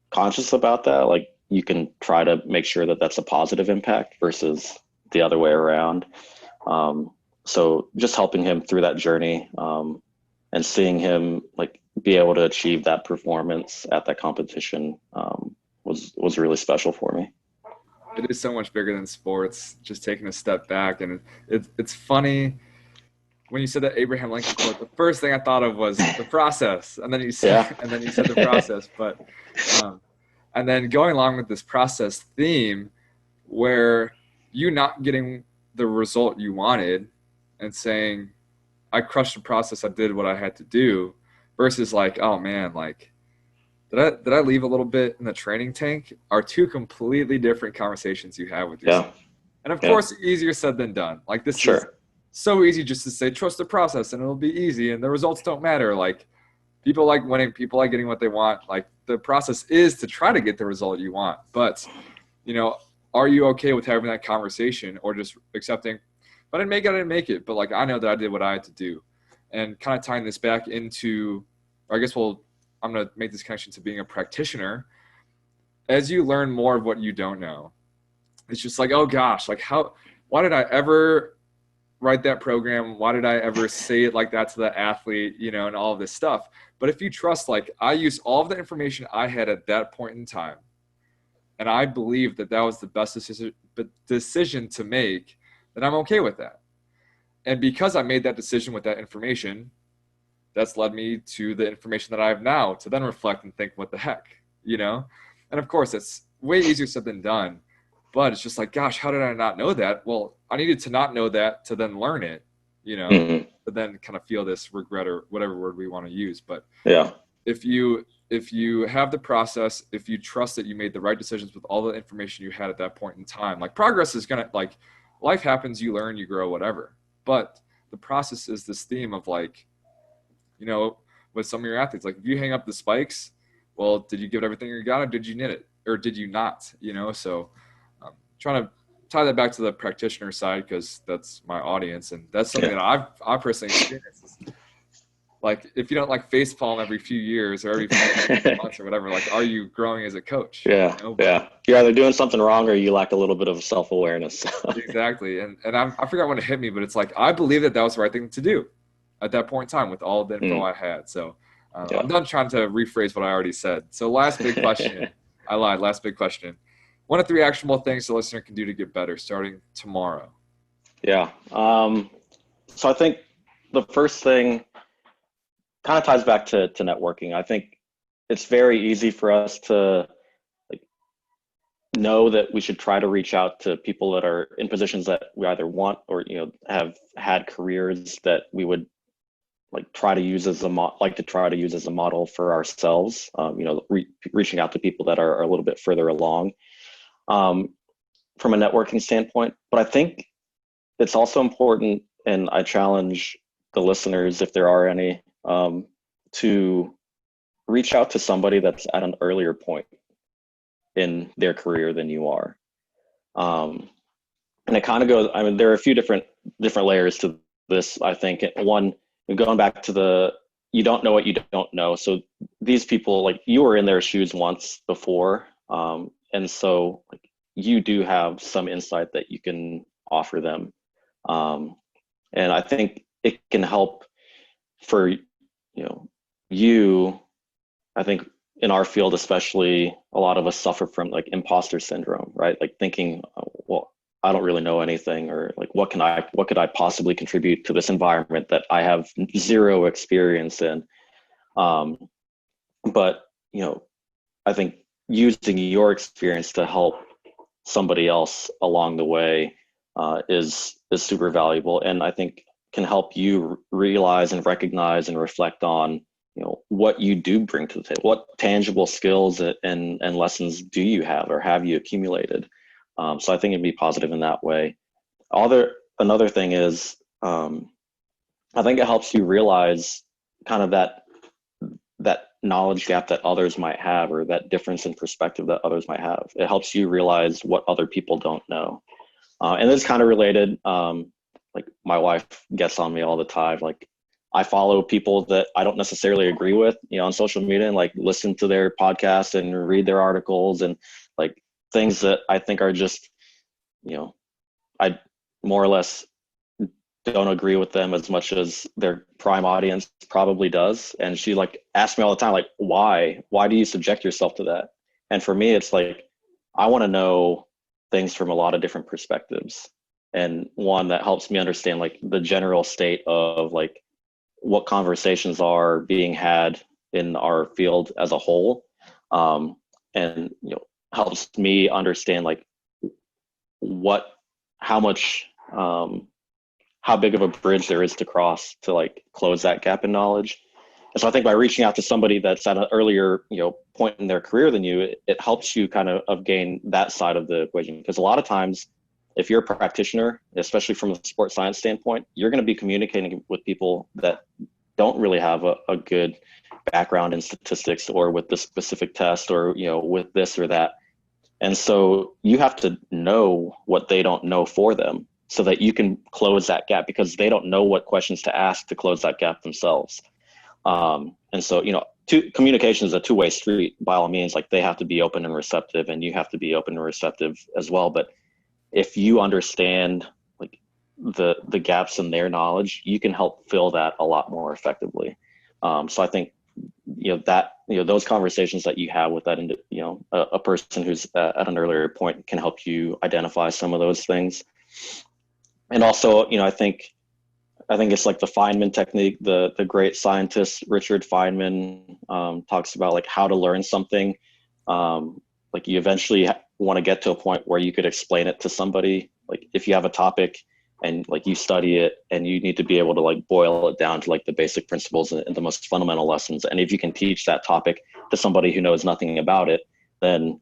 conscious about that, like you can try to make sure that that's a positive impact versus the other way around. So just helping him through that journey and seeing him like be able to achieve that performance at that competition was really special for me. It is so much bigger than sports, just taking a step back. And it's funny when you said that Abraham Lincoln quote, the first thing I thought of was the process. And then you said, the process, but and then going along with this process theme, where you not getting the result you wanted and saying, I crushed the process, I did what I had to do, versus like, oh man, like did I leave a little bit in the training tank, are two completely different conversations you have with yourself. Yeah. And of course, easier said than done. Like this is so easy just to say, trust the process and it'll be easy and the results don't matter. Like people like winning, people like getting what they want. Like the process is to try to get the result you want. But, are you okay with having that conversation or just accepting, if I didn't make it, I didn't make it. But like, I know that I did what I had to do. And kind of tying this back into, or I guess I'm going to make this connection to being a practitioner. As you learn more of what you don't know, it's just like, oh gosh, like why did I ever write that program? Why did I ever say it like that to the athlete, and all of this stuff. But if you trust, like I use all of the information I had at that point in time and I believe that that was the best decision to make, then I'm okay with that. And because I made that decision with that information, that's led me to the information that I have now to then reflect and think, what the heck, you know? And of course, it's way easier said than done, but it's just like, gosh, how did I not know that? Well, I needed to not know that to then learn it, you know, but then kind of feel this regret or whatever word we want to use. But Yeah. if you have the process, if you trust that you made the right decisions with all the information you had at that point in time, like progress is going to, like, life happens, you learn, you grow, whatever. But the process is this theme of, like, you know, with some of your athletes, like if you hang up the spikes, well, did you give it everything you got, or did you knit it, or did you not, you know? So trying to tie that back to the practitioner side, because that's my audience, and that's something that I've personally experienced. Like, if you don't, like, face palm every few years or every few months or whatever, like, are you growing as a coach? Yeah. You know? Yeah. You're either doing something wrong or you lack a little bit of self-awareness. Exactly. And I forgot when it hit me, but it's like, I believe that was the right thing to do at that point in time with all the info I had. So I'm done trying to rephrase what I already said. So last big question. I lied. Last big question. 1 of 3 actionable things the listener can do to get better starting tomorrow. Yeah. So I think the first thing kind of ties back to networking. I think it's very easy for us to, like, know that we should try to reach out to people that are in positions that we either want or, you know, have had careers that we would like try to use as a model for ourselves. You know, reaching out to people that are a little bit further along from a networking standpoint. But I think it's also important, and I challenge the listeners, if there are any, to reach out to somebody that's at an earlier point in their career than you are. And it kind of goes, I mean, there are a few different layers to this, I think. One, going back to you don't know what you don't know. So these people, like, you were in their shoes once before. And so, like, you do have some insight that you can offer them. And I think it can help for, I think in our field, especially, a lot of us suffer from, like, imposter syndrome, right? Like, thinking, well, I don't really know anything, or, like, what could I possibly contribute to this environment that I have zero experience in? But, I think using your experience to help somebody else along the way is super valuable, and I think can help you realize and recognize and reflect on, what you do bring to the table. What tangible skills and lessons do you have, or have you accumulated? So I think it'd be positive in that way. Another thing is, I think it helps you realize kind of that knowledge gap that others might have, or that difference in perspective that others might have. It helps you realize what other people don't know. And it's kind of related. Like, my wife gets on me all the time. Like, I follow people that I don't necessarily agree with, on social media, and, like, listen to their podcasts and read their articles, and, like, things that I think are just, I more or less don't agree with them as much as their prime audience probably does. And she, like, asks me all the time, like, why do you subject yourself to that? And for me, it's like, I want to know things from a lot of different perspectives. And one that helps me understand, like, the general state of, like, what conversations are being had in our field as a whole. And, helps me understand, like, how big of a bridge there is to cross to, like, close that gap in knowledge. And so I think by reaching out to somebody that's at an earlier, point in their career than you, it helps you kind of gain that side of the equation. Because a lot of times, if you're a practitioner, especially from a sports science standpoint, you're going to be communicating with people that don't really have a good background in statistics, or with this specific test, or, with this or that. And so you have to know what they don't know for them, so that you can close that gap, because they don't know what questions to ask to close that gap themselves. And so, communication is a two-way street by all means. Like, they have to be open and receptive, and you have to be open and receptive as well. But if you understand, like, the gaps in their knowledge, you can help fill that a lot more effectively. So I think, those conversations that you have with that, a person who's at an earlier point can help you identify some of those things. And also, I think it's like the Feynman technique. The great scientist Richard Feynman talks about like how to learn something. Like you eventually want to get to a point where you could explain it to somebody. Like if you have a topic and like you study it, and you need to be able to like boil it down to like the basic principles and the most fundamental lessons. And if you can teach that topic to somebody who knows nothing about it, then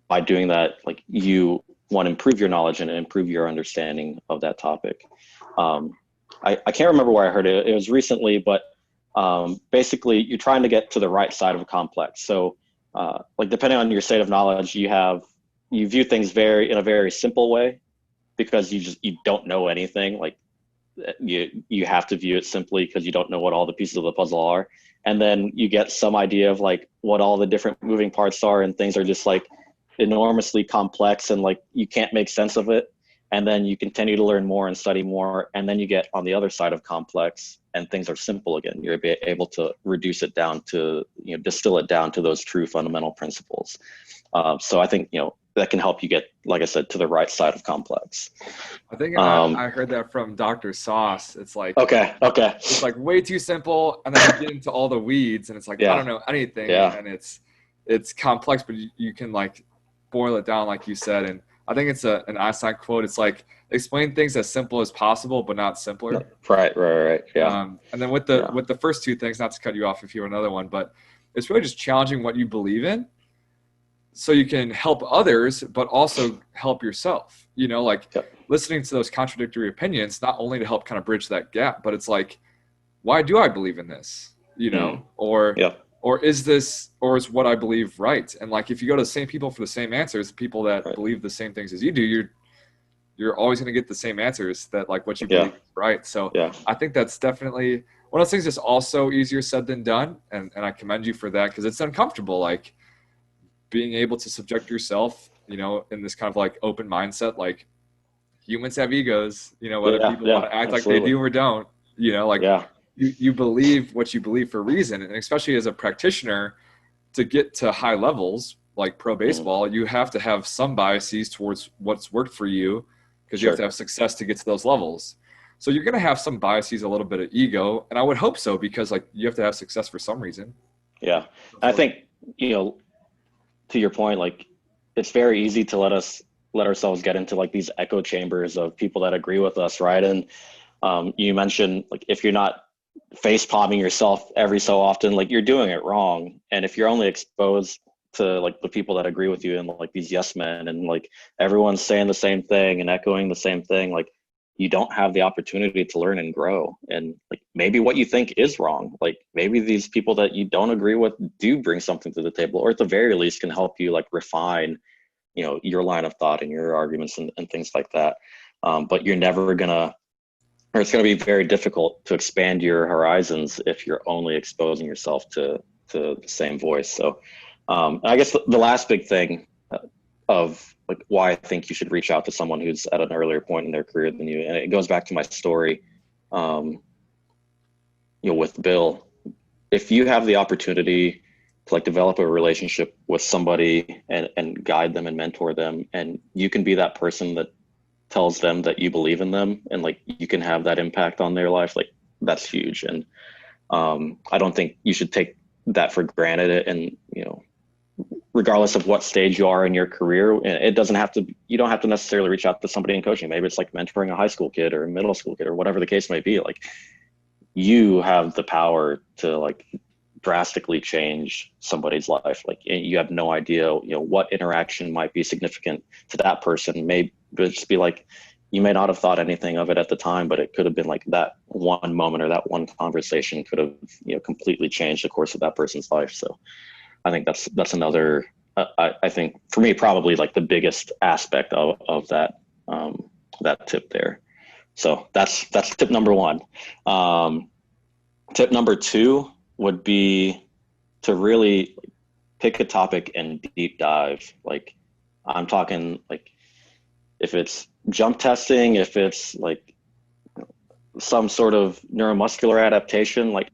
by doing that, like you want to improve your knowledge and improve your understanding of that topic. I can't remember where I heard it. It was recently, but basically you're trying to get to the right side of a complex. So like depending on your state of knowledge, you view things in a very simple way, because you don't know anything. Like you have to view it simply because you don't know what all the pieces of the puzzle are. And then you get some idea of like what all the different moving parts are, and things are just like enormously complex, and like you can't make sense of it. And then you continue to learn more and study more, and then you get on the other side of complex and things are simple again. You're able to reduce it down to, distill it down to those true fundamental principles. So I think that can help you get, like I said, to the right side of complex. I think I heard that from Dr. Sauce. It's like, okay it's like way too simple, and then you get into all the weeds, and it's like, I don't know anything, and it's complex, but you can like boil it down, like you said. And I think it's an Einstein quote. It's like, explain things as simple as possible, but not simpler. Right. Yeah. And then with the first two things, not to cut you off if you have another one, but it's really just challenging what you believe in, so you can help others, but also help yourself. Listening to those contradictory opinions, not only to help kind of bridge that gap, but it's like, why do I believe in this? Or is what I believe right? And like, if you go to the same people for the same answers, people that believe the same things as you do, you're always going to get the same answers, that like what you believe is right. So I think that's definitely one of those things that's also easier said than done. And I commend you for that, because it's uncomfortable, like being able to subject yourself, in this kind of like open mindset. Like humans have egos, whether people want to act like they do or don't, you believe what you believe for a reason. And especially as a practitioner, to get to high levels like pro baseball, you have to have some biases towards what's worked for you, because you have to have success to get to those levels. So you're going to have some biases, a little bit of ego, and I would hope so, because like you have to have success for some reason. Yeah. I think, to your point, like it's very easy to let ourselves get into like these echo chambers of people that agree with us. Right. And you mentioned like, if you're not face palming yourself every so often, like you're doing it wrong. And if you're only exposed to like the people that agree with you and like these yes men, and like everyone's saying the same thing and echoing the same thing, like you don't have the opportunity to learn and grow. And like maybe what you think is wrong, like maybe these people that you don't agree with do bring something to the table, or at the very least can help you like refine your line of thought and your arguments and things like that. But you're never gonna, or it's going to be very difficult to expand your horizons if you're only exposing yourself to the same voice. So I guess the last big thing of like why I think you should reach out to someone who's at an earlier point in their career than you, and it goes back to my story, with Bill. If you have the opportunity to like develop a relationship with somebody and guide them and mentor them, and you can be that person that tells them that you believe in them, and like you can have that impact on their life, like that's huge. And I don't think you should take that for granted. And regardless of what stage you are in your career, you don't have to necessarily reach out to somebody in coaching. Maybe it's like mentoring a high school kid or a middle school kid or whatever the case may be. Like you have the power to like drastically change somebody's life. Like you have no idea, what interaction might be significant to that person. Maybe just be like, you may not have thought anything of it at the time, but it could have been like that one moment or that one conversation could have, completely changed the course of that person's life. So I think that's another, I think for me, probably like the biggest aspect of that, that tip there. So that's tip number one. Tip number two would be to really pick a topic and deep dive. Like I'm talking like if it's jump testing, if it's like some sort of neuromuscular adaptation, like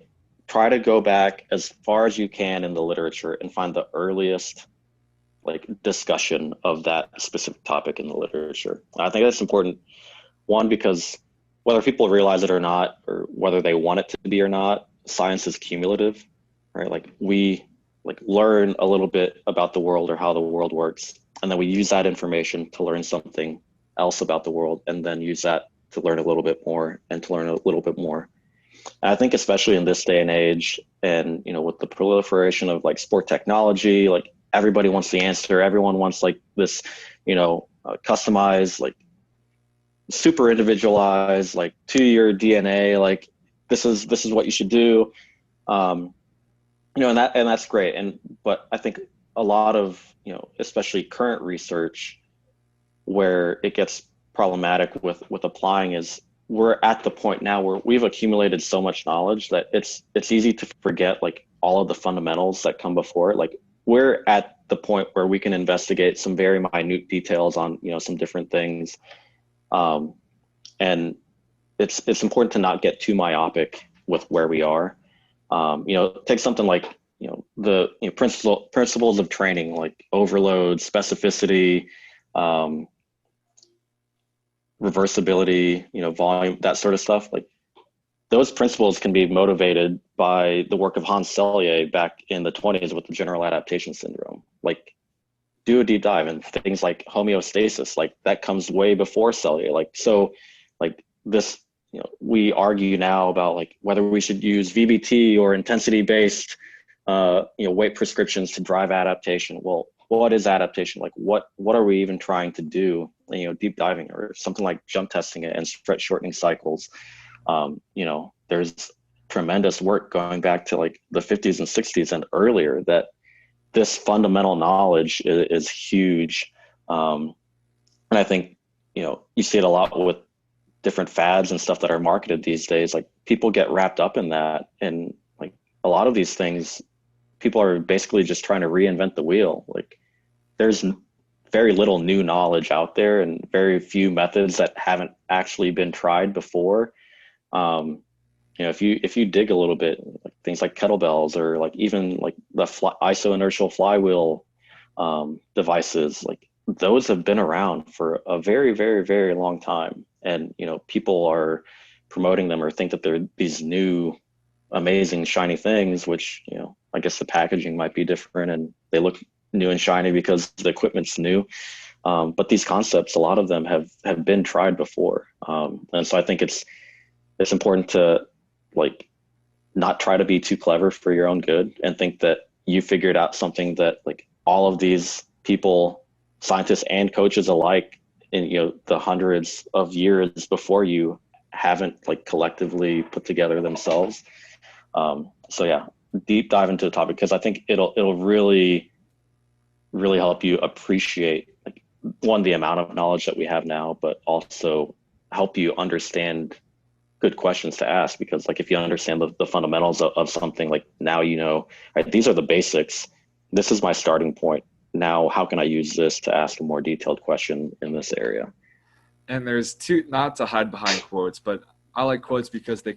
try to go back as far as you can in the literature and find the earliest like discussion of that specific topic in the literature. I think that's important. One, because whether people realize it or not, or whether they want it to be or not, science is cumulative, right? Like we like learn a little bit about the world or how the world works, and then we use that information to learn something else about the world, and then use that to learn a little bit more and to learn a little bit more. And I think especially in this day and age, and with the proliferation of sport technology, like everybody wants the answer. Everyone wants like this, customized, like super individualized, like to your DNA, like this is what you should do. Um, and that's great. But I think a lot of, especially current research where it gets problematic with applying is we're at the point now where we've accumulated so much knowledge that it's easy to forget like all of the fundamentals that come before it. Like we're at the point where we can investigate some very minute details on some different things, and it's important to not get too myopic with where we are. Take something like the principles of training, like overload, specificity, reversibility, volume, that sort of stuff. Like those principles can be motivated by the work of Hans Selye back in the 20s with the general adaptation syndrome. Like do a deep dive in things like homeostasis, like that comes way before Selye. Like this, we argue now about like whether we should use VBT or intensity based weight prescriptions to drive adaptation. Well, what is adaptation? Like what are we even trying to do? Deep diving or something like jump testing it and stretch shortening cycles. There's tremendous work going back to like the 50s and 60s and earlier that this fundamental knowledge is huge. And I think, you see it a lot with different fads and stuff that are marketed these days. Like people get wrapped up in that. And like a lot of these things, people are basically just trying to reinvent the wheel. Like there's very little new knowledge out there and very few methods that haven't actually been tried before. If you dig a little bit, like things like kettlebells or like even like the iso-inertial flywheel devices, like those have been around for a very, very, very long time. And, people are promoting them or think that they're these new, amazing, shiny things, which, I guess the packaging might be different and they look new and shiny because the equipment's new. But these concepts, a lot of them have been tried before. And so I think it's important to like not try to be too clever for your own good and think that you figured out something that like all of these people, scientists and coaches alike in the hundreds of years before you haven't like collectively put together themselves. So yeah, deep dive into the topic because I think it'll really help you appreciate like one, the amount of knowledge that we have now, but also help you understand good questions to ask. Because like if you understand the fundamentals of something, like now right, these are the basics, this is my starting point, now how can I use this to ask a more detailed question in this area? And there's two, not to hide behind quotes, but I like quotes because they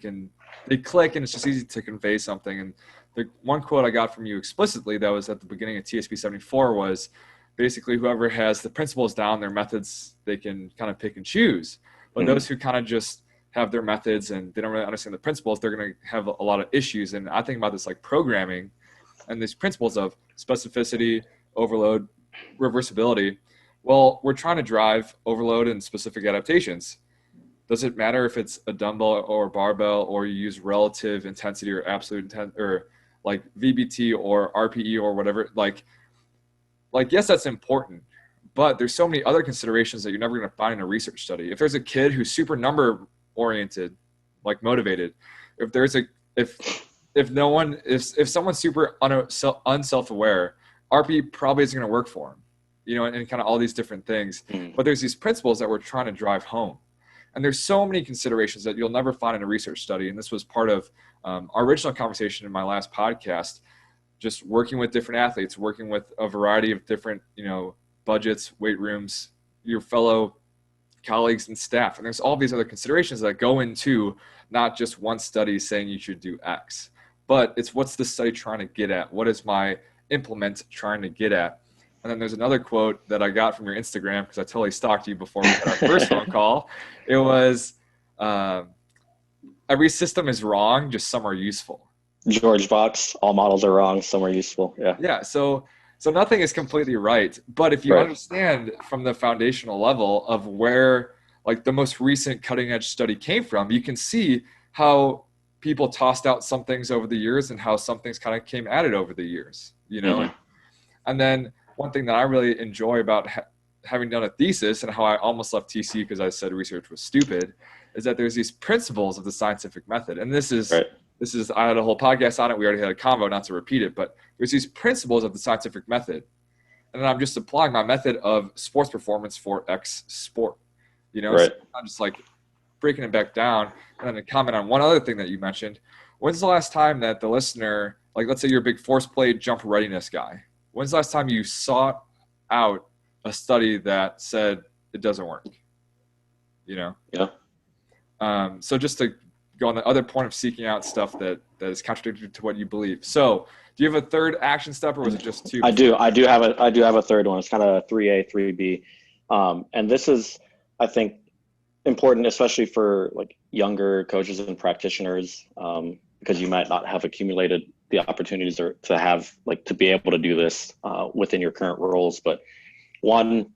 click and it's just easy to convey something. And the one quote I got from you explicitly that was at the beginning of TSP 74 was basically whoever has the principles down, their methods, they can kind of pick and choose. But those who kind of just have their methods and they don't really understand the principles, they're going to have a lot of issues. And I think about this like programming and these principles of specificity, overload, reversibility. Well, we're trying to drive overload and specific adaptations. Does it matter if it's a dumbbell or a barbell or you use relative intensity or absolute intensity or like VBT or RPE or whatever? Like yes, that's important, but there's so many other considerations that you're never going to find in a research study. If there's a kid who's super number oriented, like motivated, if someone's super unself-aware, RPE probably isn't going to work for him, and kind of all these different things. But there's these principles that we're trying to drive home. And there's so many considerations that you'll never find in a research study. And this was part of our original conversation in my last podcast, just working with different athletes, working with a variety of different, budgets, weight rooms, your fellow colleagues and staff. And there's all these other considerations that go into not just one study saying you should do X, but it's what's the study trying to get at? What is my implement trying to get at? And then there's another quote that I got from your Instagram, because I totally stalked you before we had our first phone call. It was, every system is wrong, just some are useful. George Box, all models are wrong, some are useful. Yeah. Yeah. So nothing is completely right. But if you Right. understand from the foundational level of where like the most recent cutting edge study came from, you can see how people tossed out some things over the years and how some things kind of came added over the years, you know? Mm-hmm. And then one thing that I really enjoy about having done a thesis and how I almost left TC because I said research was stupid is that there's these principles of the scientific method. And Right. I had a whole podcast on it. We already had a convo, not to repeat it, but there's these principles of the scientific method. And then I'm just applying my method of sports performance for X sport, you know? Right. So I'm just like breaking it back down. And then to comment on one other thing that you mentioned, when's the last time that the listener, like let's say you're a big force plate jump readiness guy, when's the last time you sought out a study that said it doesn't work? You know? Yeah. So just to go on the other point of seeking out stuff that is contradictory to what you believe. So do you have a third action step, or was it just two? I do have a third one. It's kind of 3A, 3B. And this is, I think, important, especially for like younger coaches and practitioners, because you might not have accumulated the opportunities or to have like to be able to do this within your current roles. But one,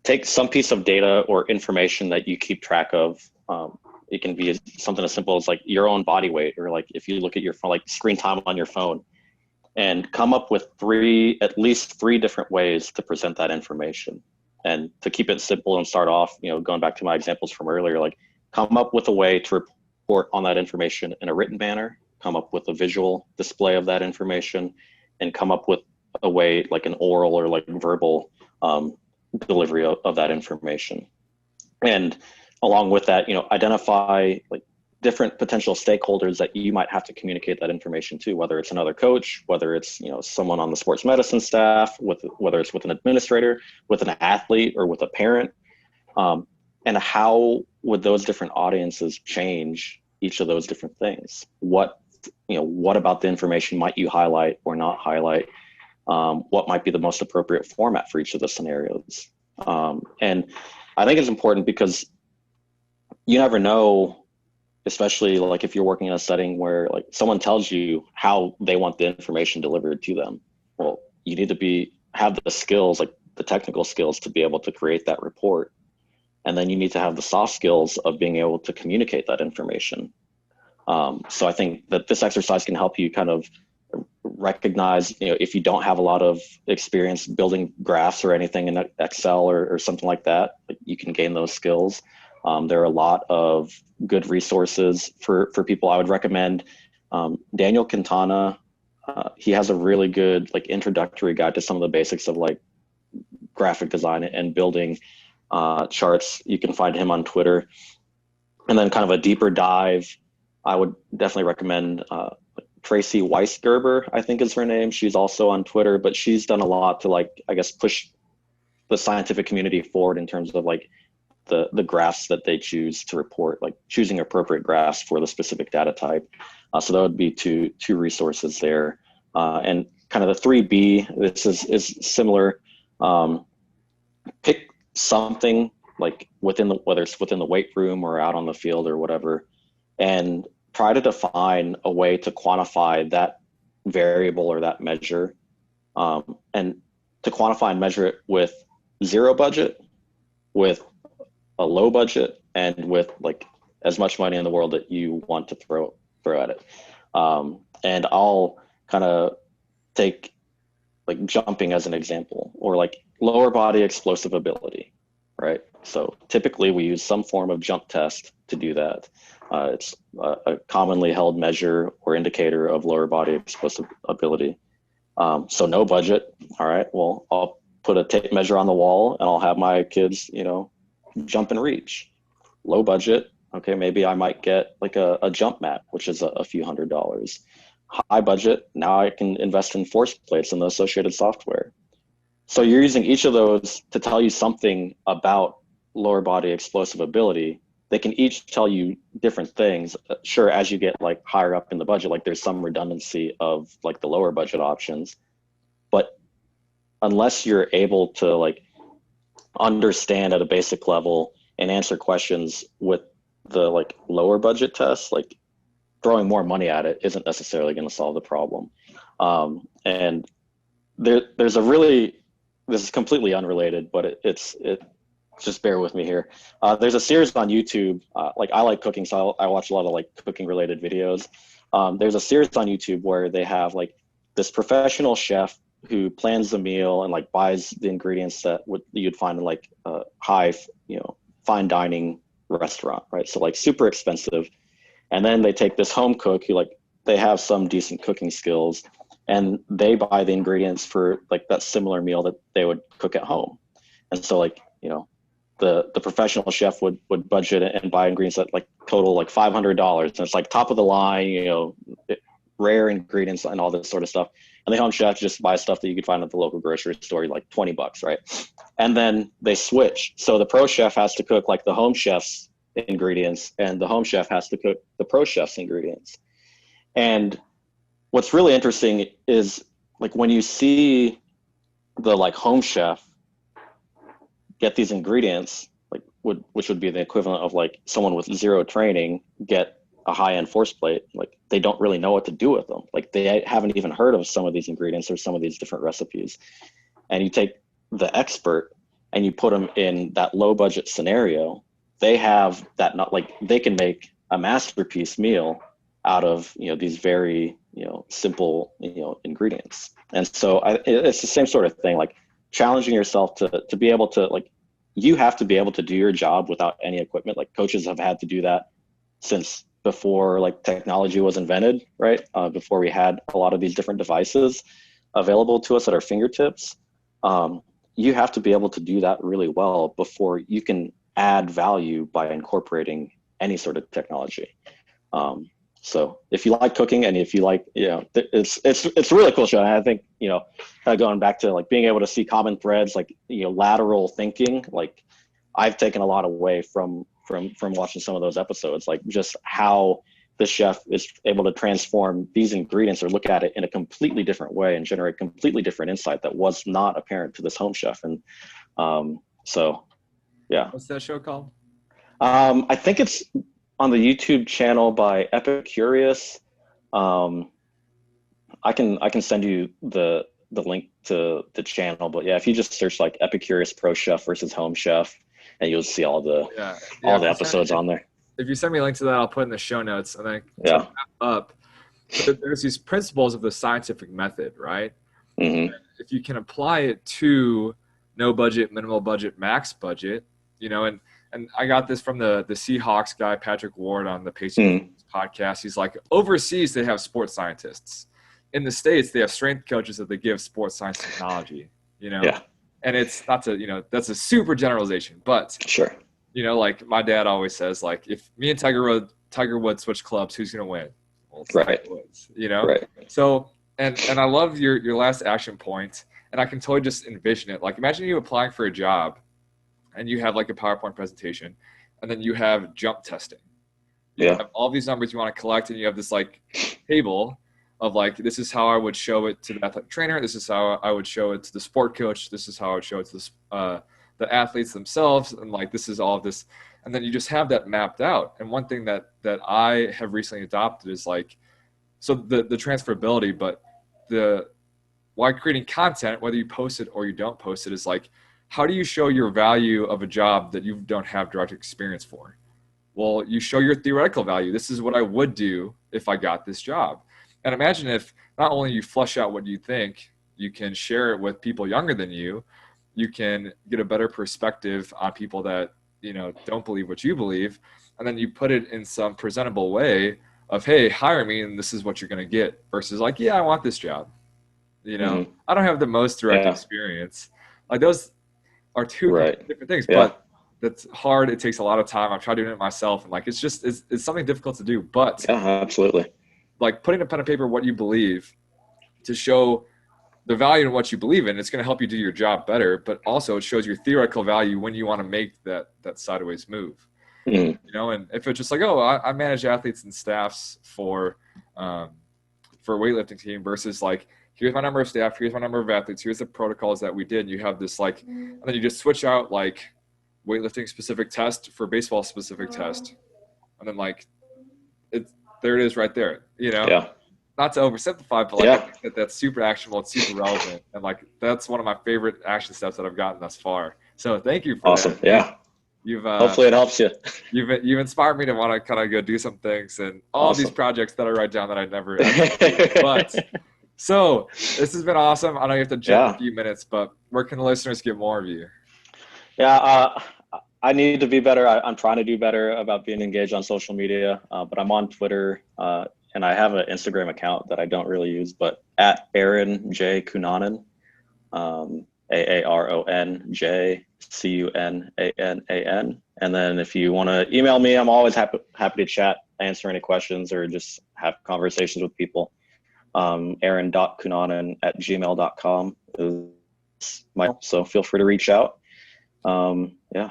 take some piece of data or information that you keep track of. It can be something as simple as like your own body weight, or like if you look at your phone, like screen time on your phone, and come up with at least three different ways to present that information. And to keep it simple and start off, going back to my examples from earlier, like come up with a way to report on that information in a written manner, come up with a visual display of that information, and come up with a way like an oral or like verbal delivery of that information. And along with that, identify like different potential stakeholders that you might have to communicate that information to, whether it's another coach, whether it's someone on the sports medicine staff, whether it's with an administrator, with an athlete, or with a parent. And how would those different audiences change each of those different things? What about the information might you highlight or not highlight? What might be the most appropriate format for each of the scenarios? And I think it's important because you never know, especially like if you're working in a setting where like someone tells you how they want the information delivered to them. Well, you need to have the skills, like the technical skills, to be able to create that report. And then you need to have the soft skills of being able to communicate that information. So I think that this exercise can help you kind of recognize, if you don't have a lot of experience building graphs or anything in Excel or something like that, you can gain those skills. There are a lot of good resources for people. I would recommend Daniel Quintana. He has a really good like introductory guide to some of the basics of like graphic design and building charts. You can find him on Twitter. And then kind of a deeper dive, I would definitely recommend Tracy Weisgerber, I think is her name. She's also on Twitter, but she's done a lot to like, I guess, push the scientific community forward in terms of like the graphs that they choose to report, like choosing appropriate graphs for the specific data type. So that would be two resources there. And kind of the 3B, this is similar. Pick something like whether it's within the weight room or out on the field or whatever, and try to define a way to quantify that variable or that measure, and to quantify and measure it with zero budget, with a low budget, and with like as much money in the world that you want to throw at it. And I'll kind of take like jumping as an example, or like lower body explosive ability, right? So typically we use some form of jump test to do that. It's a commonly held measure or indicator of lower body explosive ability. So no budget. All right, well, I'll put a tape measure on the wall and I'll have my kids, jump and reach. Low budget. Okay, maybe I might get like a jump mat, which is a few $100s. High budget, now I can invest in force plates and the associated software. So you're using each of those to tell you something about lower body explosive ability. They can each tell you different things. Sure, as you get like higher up in the budget, like there's some redundancy of like the lower budget options, but unless you're able to like understand at a basic level and answer questions with the like lower budget tests, like throwing more money at it isn't necessarily going to solve the problem. And there's a really, this is completely unrelated, but it's just bear with me here. There's a series on YouTube. Like I like cooking, so I watch a lot of like cooking related videos. There's a series on YouTube where they have like this professional chef who plans the meal and like buys the ingredients that you'd find in like a high, fine dining restaurant, right? So like super expensive. And then they take this home cook who like, they have some decent cooking skills, and they buy the ingredients for like that similar meal that they would cook at home. And so like, the professional chef would budget and buy ingredients that like total like $500, and it's like top of the line, rare ingredients and all this sort of stuff. And the home chef just buys stuff that you could find at the local grocery store, like $20, right? And then they switch. So the pro chef has to cook like the home chef's ingredients, and the home chef has to cook the pro chef's ingredients. And what's really interesting is like when you see the like home chef get these ingredients, like which would be the equivalent of like someone with zero training get a high-end force plate, like they don't really know what to do with them. Like they haven't even heard of some of these ingredients or some of these different recipes. And you take the expert and you put them in that low budget scenario, they have that, not like they can make a masterpiece meal out of, these very, simple, ingredients. And so it's the same sort of thing, like challenging yourself to be able to like, you have to be able to do your job without any equipment. Like coaches have had to do that since before like technology was invented, right? Before we had a lot of these different devices available to us at our fingertips. You have to be able to do that really well before you can add value by incorporating any sort of technology. So if you like cooking and if you like, it's a really cool show. And I think, kind of going back to like being able to see common threads, like, lateral thinking, like I've taken a lot away from watching some of those episodes, like just how the chef is able to transform these ingredients or look at it in a completely different way and generate completely different insight that was not apparent to this home chef. And so, yeah. What's that show called? I think it's on the YouTube channel by Epicurious. I can send you the link to the channel, but yeah, if you just search like Epicurious Pro Chef versus Home Chef, and you'll see all the episodes on there. If you send me a link to that, I'll put in the show notes. And then to wrap up, so there's these principles of the scientific method, right? Mm-hmm. If you can apply it to no budget, minimal budget, max budget, and I got this from the Seahawks guy, Patrick Ward, on the Pacers podcast. He's like, overseas, they have sports scientists. In the States, they have strength coaches that they give sports science technology, Yeah. And it's not to, that's a super generalization, but sure. Like my dad always says, like if me and Tiger Woods switch clubs, who's going to win? Well, it's right. Tiger Woods, Right. So, and I love your last action point, and I can totally just envision it. Like imagine you applying for a job and you have like a PowerPoint presentation, and then you have jump testing. You have all these numbers you want to collect, and you have this like table of like, this is how I would show it to the athletic trainer. This is how I would show it to the sport coach. This is how I would show it to the athletes themselves. And like, this is all of this. And then you just have that mapped out. And one thing that I have recently adopted is like, so the transferability, but why creating content, whether you post it or you don't post it, is like, how do you show your value of a job that you don't have direct experience for? Well, you show your theoretical value. This is what I would do if I got this job. And imagine if not only you flush out what you think, you can share it with people younger than you, you can get a better perspective on people that, don't believe what you believe. And then you put it in some presentable way of, hey, hire me and this is what you're going to get, versus like, yeah, I want this job. I don't have the most direct experience. Like those are two different things, but that's hard. It takes a lot of time. I've tried doing it myself. And like, it's something difficult to do, but absolutely. Like putting a pen and paper, what you believe, to show the value in what you believe in, it's going to help you do your job better, but also it shows your theoretical value when you want to make that sideways move. And if it's just like, oh, I manage athletes and staffs for weightlifting team, versus like, here's my number of staff, here's my number of athletes, here's the protocols that we did. You have this like, and then you just switch out like weightlifting specific test for baseball specific test. And then like, there it is right there, you know? Yeah. Not to oversimplify, but like I think that's super actionable, it's super relevant. And like, that's one of my favorite action steps that I've gotten thus far. So thank you for Awesome. that. Yeah. You've hopefully it helps you. You've inspired me to want to kind of go do some things and all these projects that I write down that I never actually do. But so this has been awesome. I know you have to jump in a few minutes, but where can the listeners get more of you? Yeah, I need to be better. I'm trying to do better about being engaged on social media, but I'm on Twitter and I have an Instagram account that I don't really use, but at Aaron J Cunanan, AARONJCUNANAN. And then if you want to email me, I'm always happy to chat, answer any questions, or just have conversations with people. Aaron.Cunanan@gmail.com is my, so feel free to reach out. Yeah.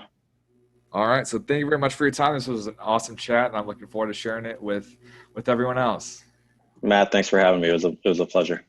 All right. So thank you very much for your time. This was an awesome chat, and I'm looking forward to sharing it with everyone else. Matt, thanks for having me. It was a pleasure.